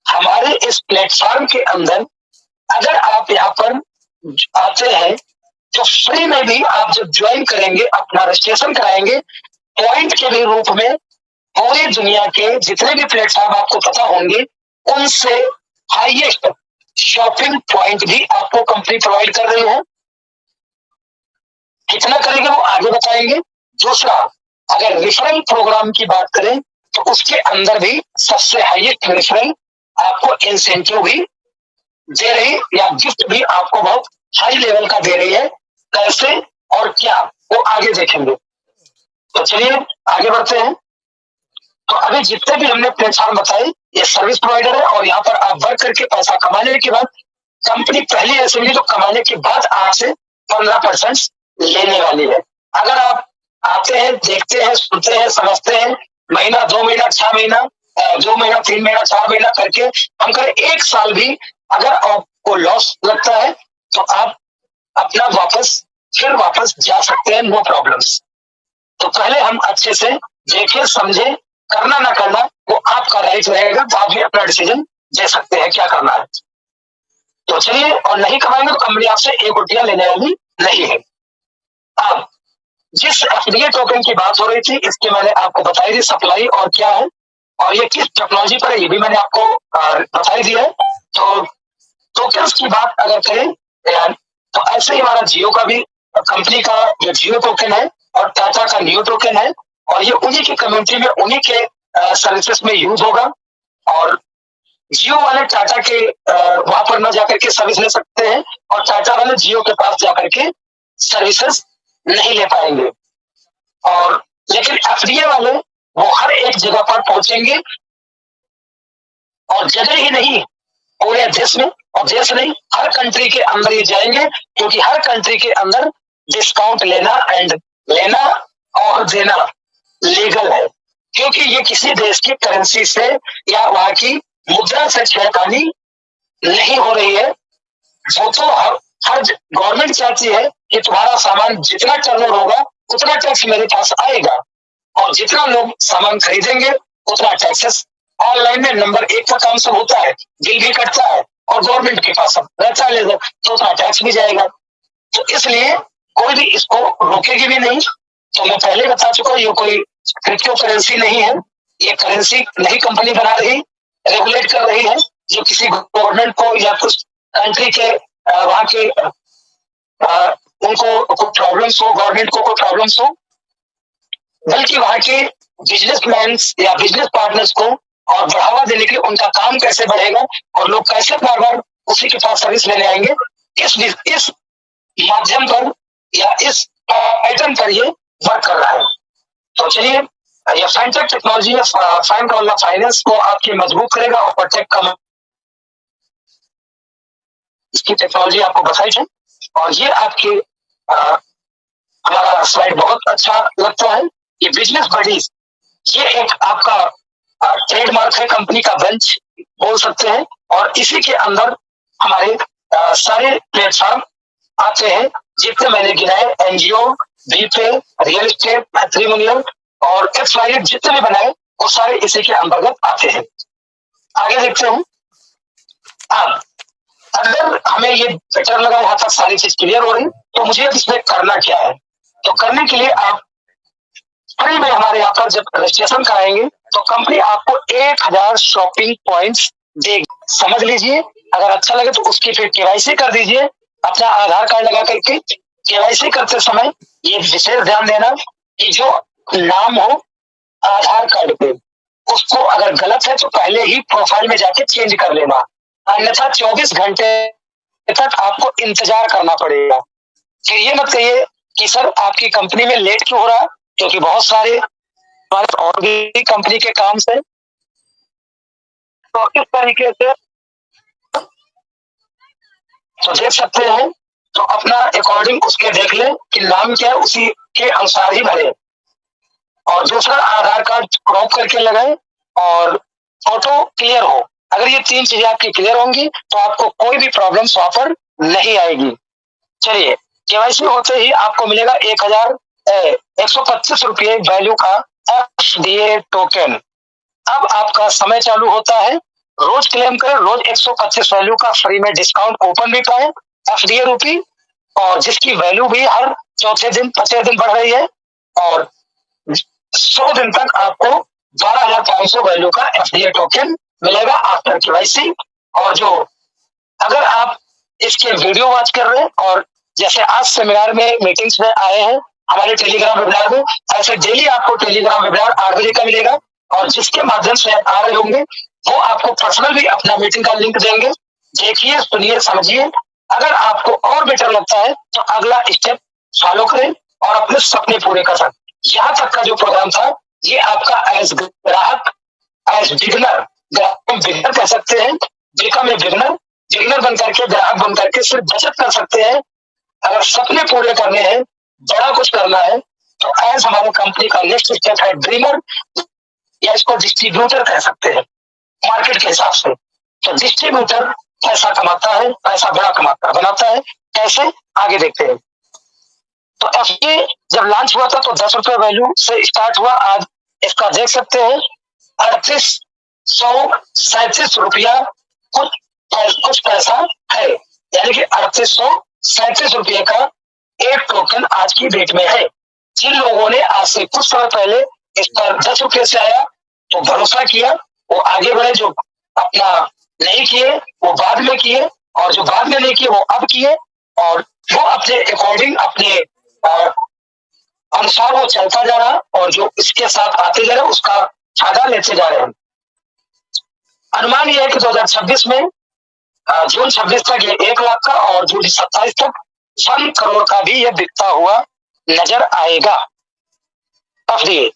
Speaker 3: हमारे इस प्लेटफॉर्म के अंदर अगर आप यहाँ पर आते हैं तो फ्री में भी आप जब ज्वाइन करेंगे, अपना रजिस्ट्रेशन कराएंगे, पॉइंट के भी रूप में पूरी दुनिया के जितने भी प्लेटफॉर्म आपको पता होंगे उनसे हाईएस्ट शॉपिंग पॉइंट भी आपको कंपनी प्रोवाइड कर रही है। कितना करेंगे वो आगे बताएंगे। दूसरा, अगर रिफरल प्रोग्राम की बात करें तो उसके अंदर भी सबसे हाईएस्ट रिफरल आपको इंसेंटिव भी दे रही या गिफ्ट भी आपको बहुत हाई लेवल का दे रही है। कैसे और क्या वो आगे देखेंगे। तो चलिए आगे बढ़ते हैं। तो अभी जितने भी हमने प्लेटफॉर्म बताए ये सर्विस प्रोवाइडर है, और यहाँ पर आप वर्क करके पैसा कमाने के बाद कंपनी पहली ऐसे मिली तो कमाने के बाद आपसे 15% लेने वाली है। अगर आप आते हैं, देखते हैं, सुनते हैं, समझते हैं, महीना 2 महीना 6 महीना 2 महीना 3 महीना 4 महीना करके हम करें 1 साल भी अगर आपको लॉस लगता है तो आप अपना वापस जा सकते हैं, नो प्रॉब्लम्स। तो पहले हम अच्छे से देखें, समझे, करना ना करना वो आपका राइट रहेगा, बाद में अपना डिसीजन दे सकते हैं क्या करना है। तो चलिए, और नहीं कमाएंगे तो कंपनी आपसे 1 रुपया लेने वाली नहीं है। अब जिस एफडीए टोकन की बात हो रही थी इसके मैंने आपको बताई थी सप्लाई और क्या है और ये किस टेक्नोलॉजी पर है ये भी मैंने आपको बताई दी है। तो टोकन्स की बात अगर करें तो ऐसे ही हमारा जियो का भी, कंपनी का जो जियो टोकन है और टाटा का न्यू टोकन है, और ये उन्हीं की कम्युनिटी में उन्हीं के सर्विसेज में यूज होगा। और जियो वाले टाटा के वहां पर न जाकर के सर्विस ले सकते हैं और टाटा वाले जियो के पास जाकर के सर्विसेज नहीं ले पाएंगे। और लेकिन एफडीए वाले वो हर एक जगह पर पहुंचेंगे, और जगह ही नहीं पूरे देश में, और देश नहीं हर कंट्री के अंदर ये जाएंगे, क्योंकि हर कंट्री के अंदर डिस्काउंट लेना और देना लीगल है। क्योंकि ये किसी देश की करेंसी से या वहां की मुद्रा से छेड़खानी नहीं हो रही है। वो तो हर गवर्नमेंट चाहती है कि तुम्हारा सामान जितना टर्नओवर होगा उतना टैक्स मेरे पास आएगा, और जितना लोग सामान खरीदेंगे उतना टैक्सेस ऑनलाइन में नंबर 1 का काम सब होता है, बिल भी कटता है और गवर्नमेंट के पास सब रहता है, तो उतना टैक्स भी जाएगा। तो इसलिए कोई भी इसको रोकेगी भी नहीं। तो मैं पहले बता चुका हूँ ये कोई क्रिप्टो करेंसी नहीं है, ये करेंसी नई कंपनी बना रही, रेगुलेट कर रही है, जो किसी गवर्नमेंट को या कुछ कंट्री के वहां के उनको कोई प्रॉब्लम्स हो, गवर्नमेंट को कोई प्रॉब्लम्स हो, बल्कि वहां के बिजनेसमैन या बिजनेस पार्टनर्स को और बढ़ावा देने के लिए उनका काम कैसे बढ़ेगा और लोग कैसे बार बार उसी के पास सर्विस लेने आएंगे, इस माध्यम पर या इस पैटर्न पर ये वर्क कर रहा है। तो चलिए ये फाइनटेक टेक्नोलॉजी है, फाइन का फाइनेंस को आपकी मजबूत करेगा और टेक का इसकी टेक्नोलॉजी आपको बताई है। और ये आपके हमारा स्लाइड बहुत अच्छा लगता है। ये बिजनेस बडीज, ये एक आपका ट्रेडमार्क है, कंपनी का बेंच बोल सकते हैं। और इसी के अंदर हमारे सारे प्लेटफॉर्म आते हैं जितने मैंने गिनाए, एनजीओ, बीपे, रियल एस्टेट, मैट्रिमोनियल और एक्सवाइजेड जितने भी बनाए वो सारे इसी के अंतर्गत आते हैं। आगे देखते हैं। अब अगर हमें ये बेटर लगा, यहाँ तक सारी चीज क्लियर हो रही, तो मुझे इसमें करना क्या है? तो करने के लिए आप फ्री में हमारे यहाँ पर जब रजिस्ट्रेशन कराएंगे तो कंपनी आपको 1000 शॉपिंग पॉइंट्स देगी। समझ लीजिए, अगर अच्छा लगे तो उसकी फिर केवाईसी कर दीजिए अपना आधार कार्ड लगा करके। केवाईसी करते समय ये विशेष ध्यान देना कि जो नाम हो आधार कार्ड पे, उसको अगर गलत है तो पहले ही प्रोफाइल में जाके चेंज कर लेना, अन्यथा 24 घंटे तक आपको इंतजार करना पड़ेगा। फिर ये मत कहिए कि सर आपकी कंपनी में लेट क्यों हो रहा है, क्योंकि बहुत सारे हमारे और भी कंपनी के काम से। तो इस तरीके से तो देख सकते हैं, तो अपना अकॉर्डिंग उसके देख लें कि नाम क्या है, उसी के अनुसार ही भरे। और दूसरा, आधार कार्ड क्रॉप करके लगाए और फोटो क्लियर हो। अगर ये 3 चीजें आपकी क्लियर होंगी तो आपको कोई भी प्रॉब्लम वहां पर नहीं आएगी। चलिए, केवाईसी होते ही आपको मिलेगा 1,125 रुपये वैल्यू का FDA टोकन। अब आपका समय चालू होता है, रोज क्लेम करें, रोज 125 वैल्यू का फ्री में डिस्काउंट कूपन भी पाए FDA रूपी, और जिसकी वैल्यू भी हर चौथे दिन 5 दिन बढ़ रही है। और 100 दिन तक आपको 12,500 वैल्यू का FDA टोकन मिलेगा आफ्टर केवाईसी। और जो अगर आप इसके वीडियो वॉच कर रहे हैं और जैसे आज सेमिनार में मीटिंग्स में आए हैं हमारे टेलीग्राम वेबिनार में, ऐसे डेली आपको टेलीग्राम वेबिनार 8 बजे का मिलेगा। और जिसके माध्यम से आ रहे होंगे वो आपको पर्सनल भी अपना मीटिंग का लिंक देंगे। देखिए, सुनिए, समझिए। अगर आपको और बेटर लगता है तो अगला स्टेप फॉलो करें और अपने सपने पूरे कर सकते। यहाँ तक का जो प्रोग्राम था ये आपका एज ग्राहक, एज बिगनर, बिगनर कह सकते हैं, बिकम ए बिगनर, बिगनर बन करके, ग्राहक बन करके सिर्फ बचत कर सकते हैं। अगर सपने पूरे करने हैं, बड़ा कुछ करना है, तो एज हमारे कंपनी का नेक्स्ट स्टेप है ड्रीमर, या इसको डिस्ट्रीब्यूटर कह सकते हैं मार्केट के हिसाब से। तो डिस्ट्रीब्यूटर पैसा कमाता है, पैसा बड़ा कमाता बनाता है। कैसे, आगे देखते हैं। तो FA जब लॉन्च हुआ था तो 10 रुपए वैल्यू से स्टार्ट हुआ। आज इसका देख सकते हैं 3837 रुपया कुछ पैसा है, यानी कि 3837 रुपये का एक टोकन आज की डेट में है। जिन लोगों ने आज से कुछ समय पहले इस पर 10 रुपये से आया तो भरोसा किया, वो आगे बढ़े। जो अपना नहीं किए वो बाद में किए, और जो बाद में नहीं किए वो अब किए, और वो अपने अकॉर्डिंग, अपने अनुसार वो चलता जा रहा, और जो इसके साथ आते जा रहे उसका फायदा लेते जा रहे हैं। अनुमान यह है कि 2026 में जून 26 तक ये 1 लाख का, और जून 27 तक 1 करोड़ का भी ये बिकता हुआ नजर आएगा FDA।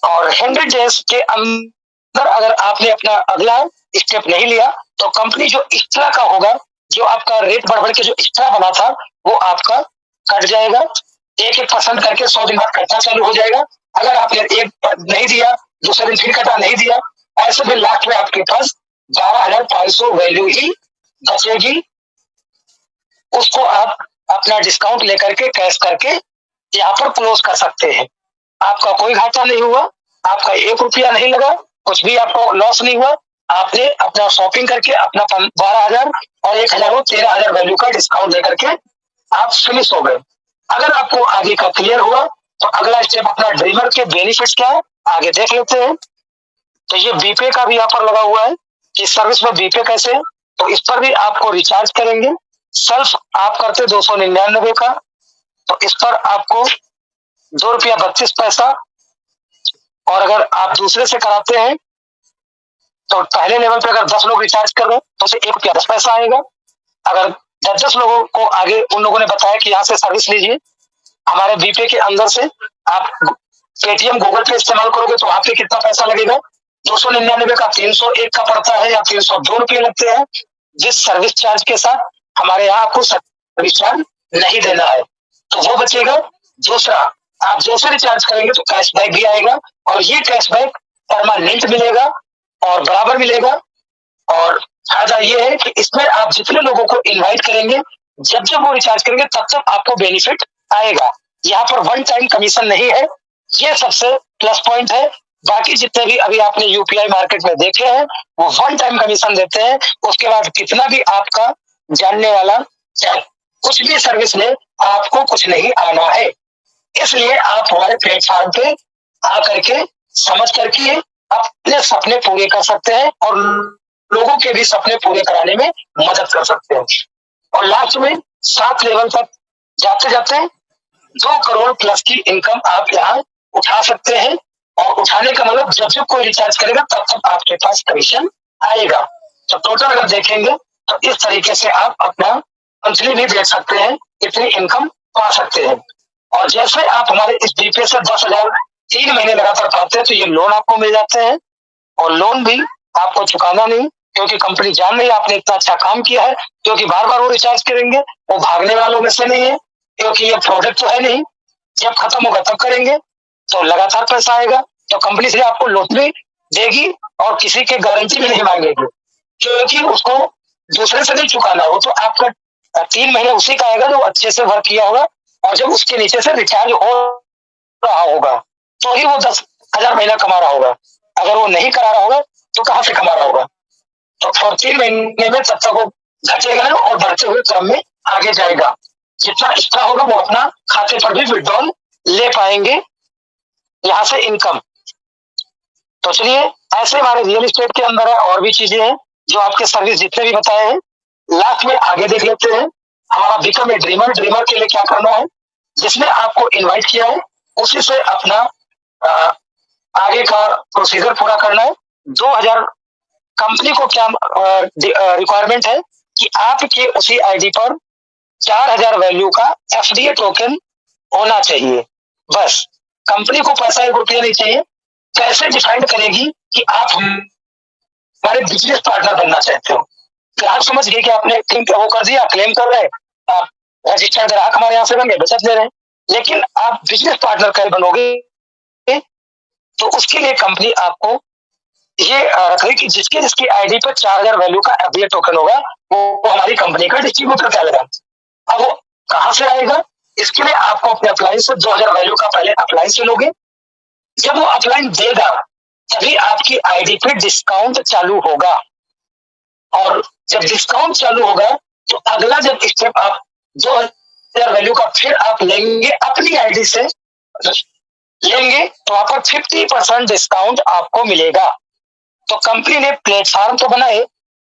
Speaker 3: और 100 डेज के अंदर अगर आपने अपना अगला स्टेप नहीं लिया तो कंपनी जो एक्स्ट्रा का होगा, जो आपका रेट बढ़ के जो एक्स्ट्रा बना था वो आपका कट जाएगा। 1% करके 100 दिन बाद कटना चालू हो जाएगा। अगर आपने एक नहीं दिया, दूसरे दिन फिर कटा, नहीं दिया, ऐसे में लास्ट में आपके पास 12,500 वैल्यू ही बचेगी। उसको आप अपना डिस्काउंट लेकर के कैश करके यहाँ पर क्लोज कर सकते हैं। आपका कोई घाटा नहीं हुआ, आपका 1 रुपया नहीं लगा, कुछ भी आपको लॉस नहीं हुआ। आपने अपना शॉपिंग करके अपना 12,000 और 1,000 वो 13,000 वैल्यू का डिस्काउंट लेकर के आप फिनिश हो गए। अगर आपको आगे का क्लियर हुआ तो अगला स्टेप अपना ड्रीमर के बेनिफिट्स क्या है आगे देख लेते हैं। तो ये बीपे का भी ऑफर लगा हुआ है। इस सर्विस में बीपे कैसे है, तो इस पर भी आपको रिचार्ज करेंगे। सेल्फ आप करते 299 का, तो इस पर आपको 2 रुपया 32 पैसा। और अगर आप दूसरे से कराते हैं तो पहले लेवल पे अगर 10 लोग रिचार्ज कर रहे हैं तो उसे 1 रुपया 10 पैसा आएगा। अगर 10 लोगों को आगे उन लोगों ने बताया कि यहाँ से सर्विस लीजिए हमारे बीपे के अंदर से, आप पेटीएम गूगल पे इस्तेमाल करोगे तो वहां पे कितना पैसा लगेगा, 299 का 301 का पड़ता है या 302 रुपये लगते हैं, जिस सर्विस चार्ज के साथ हमारे यहाँ आपको सर्विस चार्ज नहीं देना है, तो वो बचेगा। दूसरा, आप जैसे रिचार्ज करेंगे तो कैशबैक भी आएगा, और ये कैशबैक परमानेंट मिलेगा और बराबर मिलेगा। और फायदा ये है कि इसमें आप जितने लोगों को इनवाइट करेंगे, जब जब वो रिचार्ज करेंगे तब तब आपको बेनिफिट आएगा। यहाँ पर वन टाइम कमीशन नहीं है, ये सबसे प्लस पॉइंट है। बाकी जितने भी अभी आपने यूपीआई मार्केट में देखे हैं वो वन टाइम कमीशन देते हैं, उसके बाद कितना भी आपका जानने वाला चाहे कुछ भी सर्विस ले, आपको कुछ नहीं आना है। इसलिए आप हमारे प्लेटफॉर्म पे आकर के समझ करके अपने सपने पूरे कर सकते हैं और लोगों के भी सपने पूरे कराने में मदद कर सकते हैं। और लास्ट में 7 लेवल तक जाते जाते 2 करोड़ प्लस की इनकम आप यहाँ उठा सकते हैं। और उठाने का मतलब जब जब कोई रिचार्ज करेगा तब तब आपके पास कमीशन आएगा। तो टोटल अगर देखेंगे तो इस तरीके से आप अपना मंथली भी देख सकते हैं, इतनी इनकम पा सकते हैं। और जैसे आप हमारे इस जीपे से 10,000 3 महीने लगातार पाते हैं तो ये लोन आपको मिल जाते हैं, और लोन भी आपको चुकाना नहीं, क्योंकि कंपनी जान रही है आपने इतना अच्छा काम किया है, क्योंकि बार बार वो रिचार्ज करेंगे, वो भागने वालों में से नहीं है, क्योंकि ये प्रोडक्ट तो है नहीं, जब खत्म होगा तब करेंगे तो लगातार पैसा आएगा। तो कंपनी से आपको लोन भी देगी और किसी के गारंटी भी नहीं मांगेगी, क्योंकि उसको दूसरे से नहीं चुकाना, वो तो आपका 3 महीने उसी का आएगा जो अच्छे से वर्क किया होगा, और जब उसके नीचे से रिचार्ज हो रहा होगा तो ही वो 10,000 महीना कमा रहा होगा। अगर वो नहीं करा रहा होगा तो कहाँ से कमा रहा होगा। तो 3 महीने में तब तक वो घटेगा और बढ़ते हुए क्रम में आगे जाएगा। जितना एक्स्ट्रा होगा वो अपना खाते पर भी विड्रॉल ले पाएंगे यहाँ से इनकम। तो चलिए, ऐसे हमारे रियल एस्टेट के अंदर है और भी चीजें हैं जो आपके सर्विस जितने भी बताए हैं, लास्ट में आगे देख लेते हैं। हमारा बिकम ए ड्रीमर, ड्रीमर के लिए क्या करना है, जिसने आपको इनवाइट किया है उसी से अपना आगे का प्रोसीजर पूरा करना है। 2000 कंपनी को क्या रिक्वायरमेंट है कि आपके उसी आईडी पर 4000 वैल्यू का एफडीए टोकन होना चाहिए। बस, कंपनी को पैसा 1 रुपया नहीं चाहिए। कैसे डिफाइन करेगी कि आप हमारे बिजनेस पार्टनर बनना चाहते हो। ग्राहक समझ गए कि आपने वो कर दिया, क्लेम कर रहे हैं, आप रजिस्टर्ड ग्राहक हमारे यहाँ से बन गए, बचत दे रहे हैं, लेकिन आप बिजनेस पार्टनर कैसे बनोगे, तो उसके लिए कंपनी आपको ये रख रही कि जिसकी जिसकी आईडी पर 4000 वैल्यू का एफडीए टोकन होगा वो हमारी कंपनी का डिस्ट्रीब्यूटर कहलाएगा। अब वो कहाँ से आएगा, इसके लिए आपको अपने अपलाइन से 2000 वैल्यू का पहले अपलाइन से लोगे। जब वो अपलाइन देगा तभी आपकी आईडी पे डिस्काउंट चालू होगा, और जब डिस्काउंट चालू होगा तो अगला जब स्टेप आप 2000 वैल्यू का फिर आप लेंगे अपनी आईडी से लेंगे तो वहां पर 50% डिस्काउंट आपको मिलेगा। तो कंपनी ने प्लेटफॉर्म तो बनाए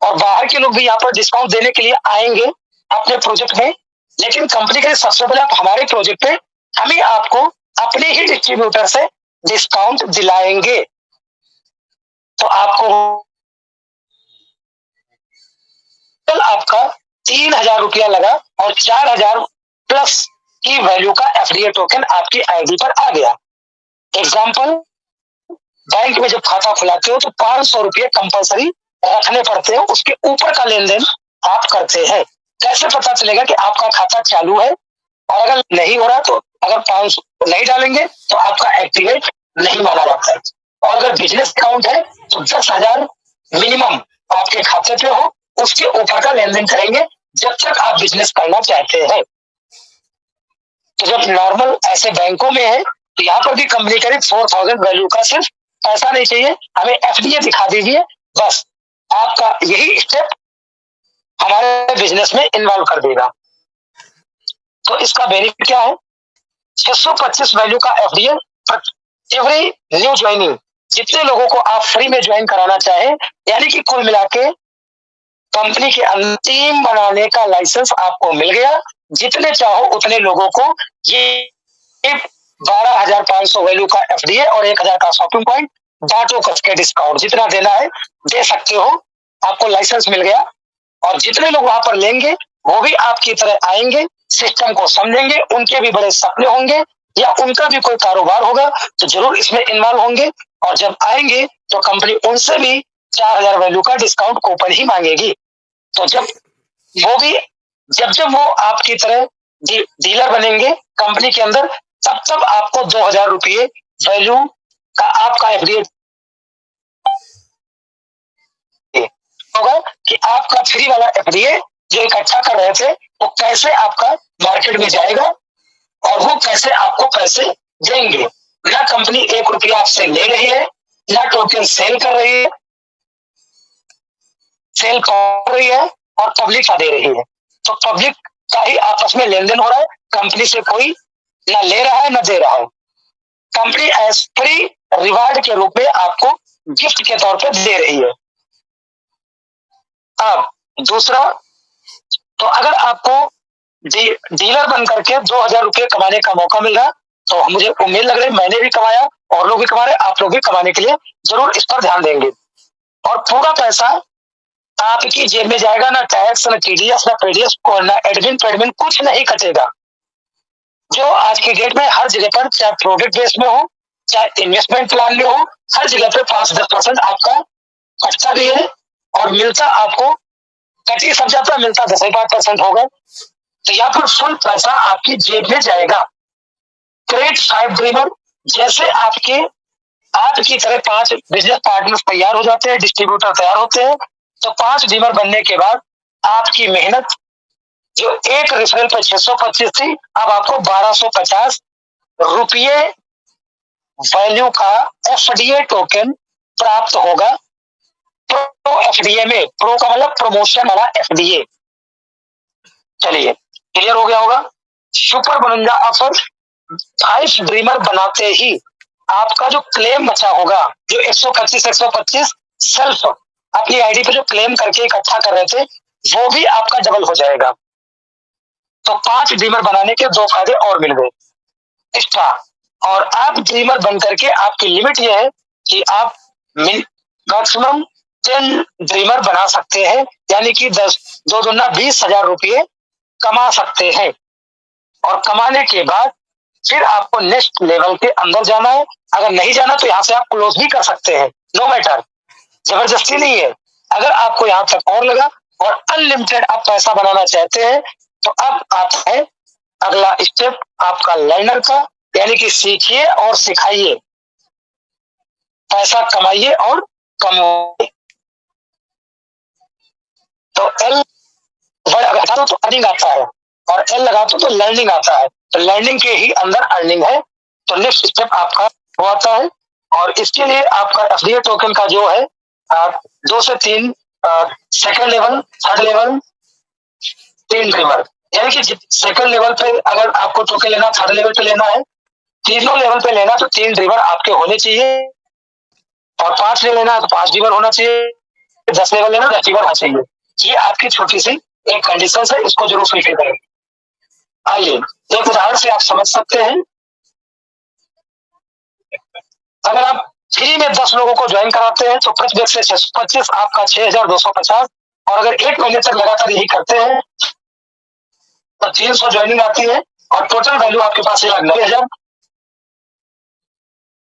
Speaker 3: और बाहर के लोग भी यहाँ पर डिस्काउंट देने के लिए आएंगे अपने प्रोजेक्ट में, लेकिन कंपनी के लिए सबसे पहले आप हमारे प्रोजेक्ट पे हम ही आपको अपने ही डिस्ट्रीब्यूटर से डिस्काउंट दिलाएंगे। तो आपको आपका 3000 रुपया लगा और 4000 प्लस की वैल्यू का एफडीए टोकन आपकी आईडी पर आ गया। एग्जाम्पल, बैंक में जब खाता खुलाते हो तो 500 रुपये कंपलसरी रखने पड़ते हैं, उसके ऊपर का लेन देन आप करते हैं। कैसे पता चलेगा कि आपका खाता चालू है, और अगर नहीं हो रहा तो अगर 500 नहीं डालेंगे तो आपका एक्टिवेट नहीं माना जाता है। और अगर बिजनेस अकाउंट है तो 10,000 मिनिमम आपके खाते पे हो, उसके ऊपर का लेन देन करेंगे जब तक आप बिजनेस करना चाहते हैं। तो जब नॉर्मल ऐसे बैंकों में है तो यहाँ पर भी कंपनी करीब 4000 वैल्यू का सिर्फ पैसा नहीं चाहिए, हमें एफडीए दिखा दीजिए, बस आपका यही स्टेप हमारे बिजनेस में इन्वॉल्व कर देगा। तो इसका बेनिफिट क्या है, 625 वैल्यू का एफडीए एवरी न्यू ज्वाइनिंग। जितने लोगों को आप फ्री में ज्वाइन कराना चाहें, यानी कि कुल मिला के कंपनी के अंतिम बनाने का लाइसेंस आपको मिल गया। जितने चाहो उतने लोगों को ये 12,500 वैल्यू का एफडीए और 1000 का शॉपिंग पॉइंट बांटो करके डिस्काउंट जितना देना है दे सकते हो। आपको लाइसेंस मिल गया, और जितने लोग वहां पर लेंगे वो भी आपकी तरह आएंगे, सिस्टम को समझेंगे, उनके भी बड़े सपने होंगे, या उनका भी कोई कारोबार होगा तो जरूर इसमें इन्वॉल्व होंगे, और जब आएंगे तो कंपनी उनसे भी 4000 वैल्यू का डिस्काउंट कूपन ही मांगेगी। तो जब वो आपकी तरह डीलर बनेंगे कंपनी के अंदर, तब आपको 2000 रुपये वैल्यू का आपका एफडीए होगा कि आपका फ्री वाला एफडीए जो इकट्ठा कर रहे थे वो कैसे आपका मार्केट में जाएगा और वो कैसे आपको पैसे देंगे। ना कंपनी 1 रुपया आपसे ले रही है, ना टोकन सेल कर रही है, सेल कर रही है और पब्लिक का दे रही है। तो पब्लिक का ही आपस में लेन देन हो रहा है, कंपनी से कोई ना ले रहा है ना दे रहा है। कंपनी एज फ्री रिवार्ड के रूप में आपको गिफ्ट के तौर पे दे रही है। अब दूसरा, तो अगर आपको डीलर बन करके 2000 रुपये कमाने का मौका मिल रहा, तो मुझे उम्मीद लग रही मैंने भी कमाया और लोग भी कमा रहे, आप लोग भी कमाने के लिए जरूर इस पर ध्यान देंगे। और पूरा पैसा आपकी जेब में जाएगा, ना टैक्स, ना टीडीएस, ना पीडीएस, ना एडमिन कुछ नहीं कटेगा। जो आज की डेट में हर जगह पर, चाहे प्रोडक्ट बेस में हो चाहे इन्वेस्टमेंट प्लान में हो, हर जगह पे 5-10% आपका कटता भी है और मिलता आपको, कटी सब जाता मिलता 10-5% होगा। तो यहाँ पर फुल पैसा आपकी जेब में जाएगा। क्रिएट 5 ड्रीमर, जैसे आपकी तरह 5 बिजनेस पार्टनर्स तैयार हो जाते हैं, डिस्ट्रीब्यूटर तैयार होते हैं, तो 5 ड्रीमर बनने के बाद आपकी मेहनत जो एक रेफरल पे 625 थी, अब आपको 1250 रुपये वैल्यू का एफडीए टोकन प्राप्त होगा। प्रो एफडीए में, प्रो का मतलब प्रमोशन वाला एफडीए। चलिए क्लियर हो गया होगा। सुपर बनंजा ऑफर, 5 ड्रीमर बनाते ही आपका जो क्लेम बचा होगा, जो 125 सेल्फ अपनी आईडी पे जो क्लेम करके इकट्ठा कर रहे थे, वो भी आपका डबल हो जाएगा। तो 5 ड्रीमर बनाने के 2 फायदे और मिल गए एक्स्ट्रा। और आप ड्रीमर बन करके आपकी लिमिट यह है कि आप मैक्सिमम 10 ड्रीमर बना सकते हैं, यानी कि 2 दूना 20,000 रुपये कमा सकते हैं। और कमाने के बाद फिर आपको नेक्स्ट लेवल के अंदर जाना है। अगर नहीं जाना तो यहाँ से आप क्लोज भी कर सकते हैं, नो मैटर, जबरदस्ती नहीं है। अगर आपको यहाँ तक और लगा और अनलिमिटेड आप पैसा बनाना चाहते हैं, तो अब आता है अगला स्टेप आपका लर्नर का, यानी कि सीखिए और सिखाइए, पैसा कमाइए और कमाइए। तो एल वर्ड अगर हटा दो तो अर्निंग आता है, और एल लगा दो तो लर्निंग आता है। तो लर्निंग के ही अंदर अर्निंग है। तो नेक्स्ट स्टेप आपका वो आता है, और इसके लिए आपका एफडीए टोकन का जो है 2 से 3 second level, third level, 3 dreamer, यानी कि सेकंड लेवल पे अगर आपको टोकन लेना, थर्ड लेवल पे लेना है, तीनों लेवल पे लेना, तो 3 ड्रीमर आपके होने चाहिए। और 5 ले लेना है तो 5 ड्रीमर होना चाहिए। 10 लेवल लेना 10 ड्रीमर होना चाहिए। ये आपकी छोटी सी एक कंडीशन है, इसको जरूर फुलफिल करें। आइए एक उदाहरण से आप समझ सकते हैं। अगर आप फ्री में 10 लोगों को ज्वाइन कराते हैं तो प्रति व्यक्ति से 625, आपका 6250। और अगर 1 महीने तक लगातार यही करते हैं तो 300 ज्वाइनिंग आती है, और टोटल वैल्यू आपके पास 1,90,000।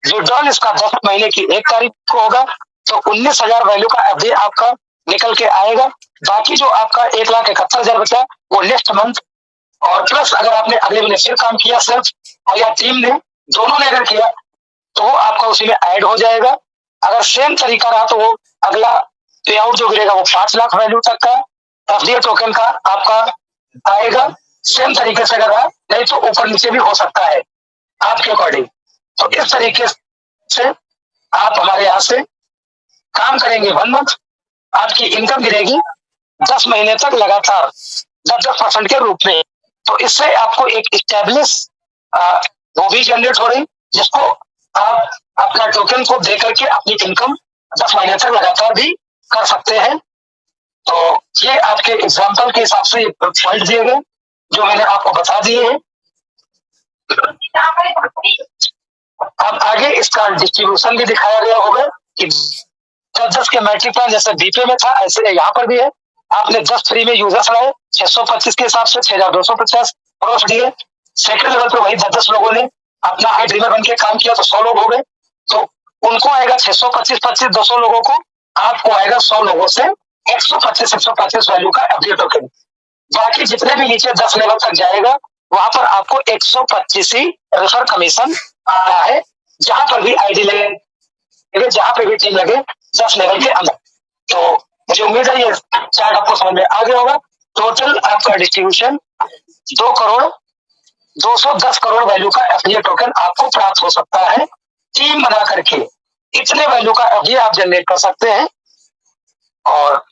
Speaker 3: विड्रॉल इसका 10 महीने की 1 तारीख को होगा, तो 19,000 वैल्यू का एफडी आपका निकल के आएगा। बाकी जो आपका 1,71,000 बचा वो नेक्स्ट मंथ, और प्लस अगर आपने अगले महीने फिर काम किया सेल्फ और या टीम ने, दोनों ने अगर किया, तो वो आपका उसी में ऐड हो जाएगा। अगर सेम तरीका रहा तो वो अगला पे आउट जो गिरेगा वो 5 लाख वैल्यू तक का एफडीए टोकन का आपका आएगा। सेम तरीके से अगर रहा, नहीं तो ऊपर नीचे भी हो सकता है आपके अकॉर्डिंग। तो इस तरीके से आप हमारे यहाँ से काम करेंगे 1 मंथ, आपकी इनकम गिरेगी 10 महीने तक लगातार 10% के रूप में। तो इससे आपको एक स्टेब्लिश वो भी जनरेट हो रही, जिसको आप अपना टोकन को दे करके अपनी इनकम 10 महीने तक लगातार भी कर सकते हैं। तो ये आपके एग्जाम्पल के हिसाब से पॉइंट दिए गए जो मैंने आपको बता दिए हैं। अब आगे इसका डिस्ट्रीब्यूशन भी दिखाया गया होगा कि 10 के मैट्रिक प्लान जैसे बीपे में था, ऐसे यहाँ पर भी है। आपने 10 फ्री में यूजर्स लाए 625 के हिसाब से 6250 प्रॉफ दिए। सेकंड लेवल पे वही 10 लोगों ने अपना हाई ड्रीमर बन के काम किया तो 100 लोग हो गए, तो उनको आएगा 625 25 200 लोगों को, आपको आएगा 100 लोगों से 125 वैल्यू का एफडी टोकन। बाकी जितने भी नीचे 10 लेवल तक जाएगा वहां पर आपको 125 ही रेफर कमीशन आ रहा है, जहां पर भी आईडी लगे, जहां पे भी टीम लगे 10 लेवल के अंदर। तो मुझे उम्मीद है ये चार्ट आपको समझ में आ गया होगा। टोटल आपका डिस्ट्रीब्यूशन 210 करोड़ वैल्यू का एफडीए टोकन आपको प्राप्त हो सकता है टीम बना करके। इतने वैल्यू का एफडीए आप जनरेट कर सकते हैं। और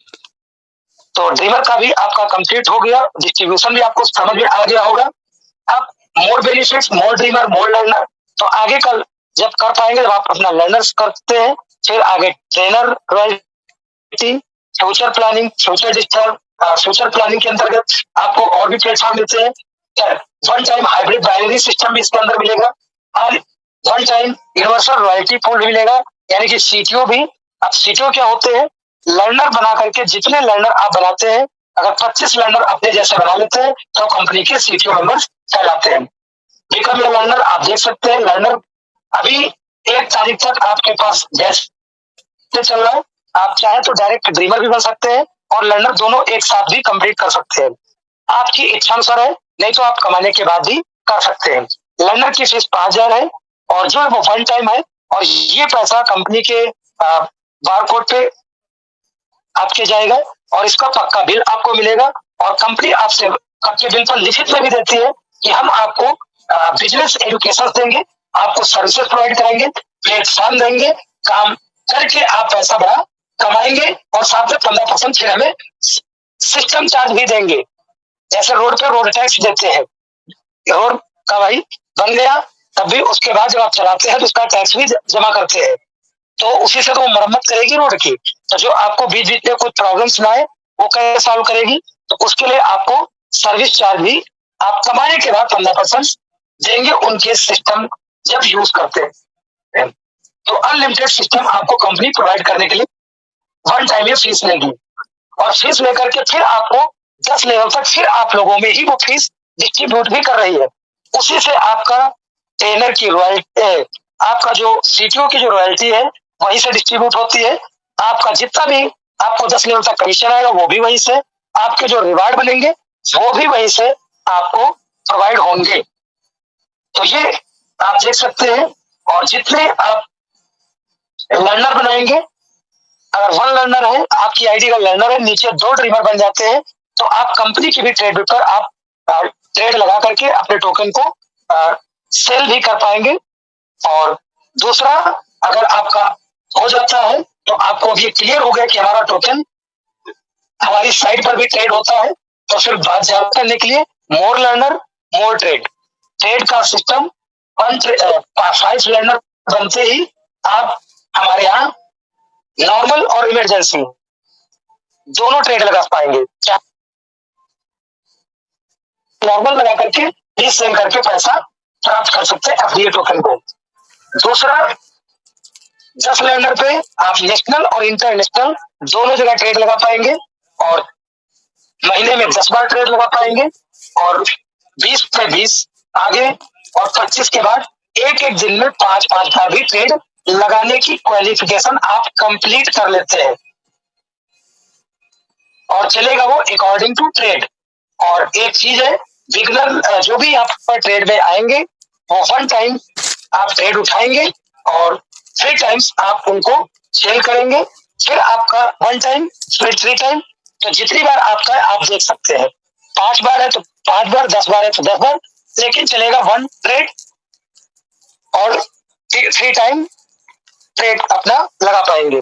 Speaker 3: तो ड्रीमर का भी आपका कंप्लीट हो गया, डिस्ट्रीब्यूशन भी आपको समझ में आ गया होगा। अब मोर बेनिफिट्स, मोर ड्रीमर, मोर लर्नर, तो आगे कल जब कर पाएंगे, जब आप अपना लर्नर्स करते हैं, फिर आगे trainer royalty, future planning, future digital, future planning के अंतर्गत आपको और भी प्लेटफॉर्म मिलते हैं। One time hybrid binary system भी इसके अंदर मिलेगा और one time universal royalty pool भी मिलेगा, यानी कि सीटीओ भी। अब सीटीओ क्या होते हैं? लर्नर बना करके जितने लर्नर आप बनाते हैं, अगर 25 लर्नर अपने जैसे बना लेते हैं तो कंपनी के सीटीओ मेंबर्स कहलाते हैं। बिकम या लर्नर आप देख सकते हैं, लर्नर अभी 1 तारीख तक आपके पास जैसे चल रहा है, आप चाहे तो डायरेक्ट ड्रीमर भी बन सकते हैं और लर्नर दोनों एक साथ भी कंप्लीट कर सकते हैं। आपकी इच्छा अनुसार है, नहीं तो आप कमाने के बाद भी कर सकते हैं। लर्नर की फीस 5,000 है और जो है वो वन टाइम है, और ये पैसा कंपनी के बारकोड पे आपके जाएगा और इसका पक्का बिल आपको मिलेगा। और कंपनी आपसे पक्के बिल पर लिखित में भी देती है कि हम आपको बिजनेस एजुकेशन देंगे, आपको सर्विसेज प्रोवाइड करेंगे, प्लेटफॉर्म देंगे, काम करके आप पैसा बड़ा कमाएंगे और साथ में 15% फिर हमें सिस्टम चार्ज भी देंगे। जैसे रोड पे रोड टैक्स देते हैं, रोड का भाई बन गया, तब भी उसके बाद जब आप चलाते हैं तो उसका टैक्स भी जमा करते हैं, तो उसी से तो वो मरम्मत करेगी रोड की। तो जो आपको बीच बीच में कुछ प्रॉब्लम्स ना आए वो कैसे सॉल्व करेगी, तो उसके लिए आपको सर्विस चार्ज भी आप कमाने के बाद 15% देंगे उनके सिस्टम जब यूज करते हैं। तो अनलिमिटेड सिस्टम आपको कंपनी प्रोवाइड करने के लिए वन टाइम में फीस लेगी, और फीस लेकर के फिर आपको 10 लेवल तक फिर आप लोगों में ही वो फीस डिस्ट्रीब्यूट भी कर रही है। उसी से आपका ट्रेनर की रॉयल्टी, आपका जो सीटीओ की जो रॉयल्टी है वहीं से डिस्ट्रीब्यूट होती है। आपका जितना भी आपको 10 लेवल तक कमीशन आएगा वो भी वहीं से, आपके जो रिवार्ड बनेंगे वो भी वहीं से आपको प्रोवाइड होंगे। तो ये आप देख सकते हैं। और जितने आप लर्नर बनाएंगे, अगर 1 लर्नर है, आपकी आईडी का लर्नर है, नीचे 2 ड्रीमर बन जाते हैं, तो आप कंपनी की भी ट्रेड पर आप ट्रेड लगा करके अपने टोकन को सेल भी कर पाएंगे। और दूसरा, अगर आपका हो जाता है तो आपको अभी क्लियर हो गया कि हमारा टोकन हमारी साइट पर भी ट्रेड होता है, तो फिर बात ज्यादा करने के लिए मोर लर्नर मोर ट्रेड, ट्रेड का सिस्टम 5 लर्नर बनते ही आप हमारे यहाँ नॉर्मल और इमरजेंसी दोनों ट्रेड लगा पाएंगे। नॉर्मल लगा करके बीस सेल करके पैसा प्राप्त कर सकते हैं एफडीए टोकन को। दूसरा, 10 लर्नर पे आप नेशनल और इंटरनेशनल दोनों जगह ट्रेड लगा पाएंगे, और महीने में 10 बार ट्रेड लगा पाएंगे, और 20 पे 20 आगे, और 25 के बाद एक एक दिन में 5-5 बार भी ट्रेड लगाने की क्वालिफिकेशन आप कंप्लीट कर लेते हैं, और चलेगा वो अकॉर्डिंग टू ट्रेड। और एक चीज है, बिगनर जो भी यहाँ पर ट्रेड में आएंगे वो वन टाइम आप ट्रेड उठाएंगे और 3 टाइम्स आप उनको सेल करेंगे, फिर आपका 1 टाइम, फिर 3 टाइम, तो जितनी बार आपका आप देख सकते हैं। 5 बार है तो 5 बार, 10 बार है तो 10 बार, लेकिन चलेगा 1 ट्रेड और 3 टाइम ट्रेड अपना लगा पाएंगे।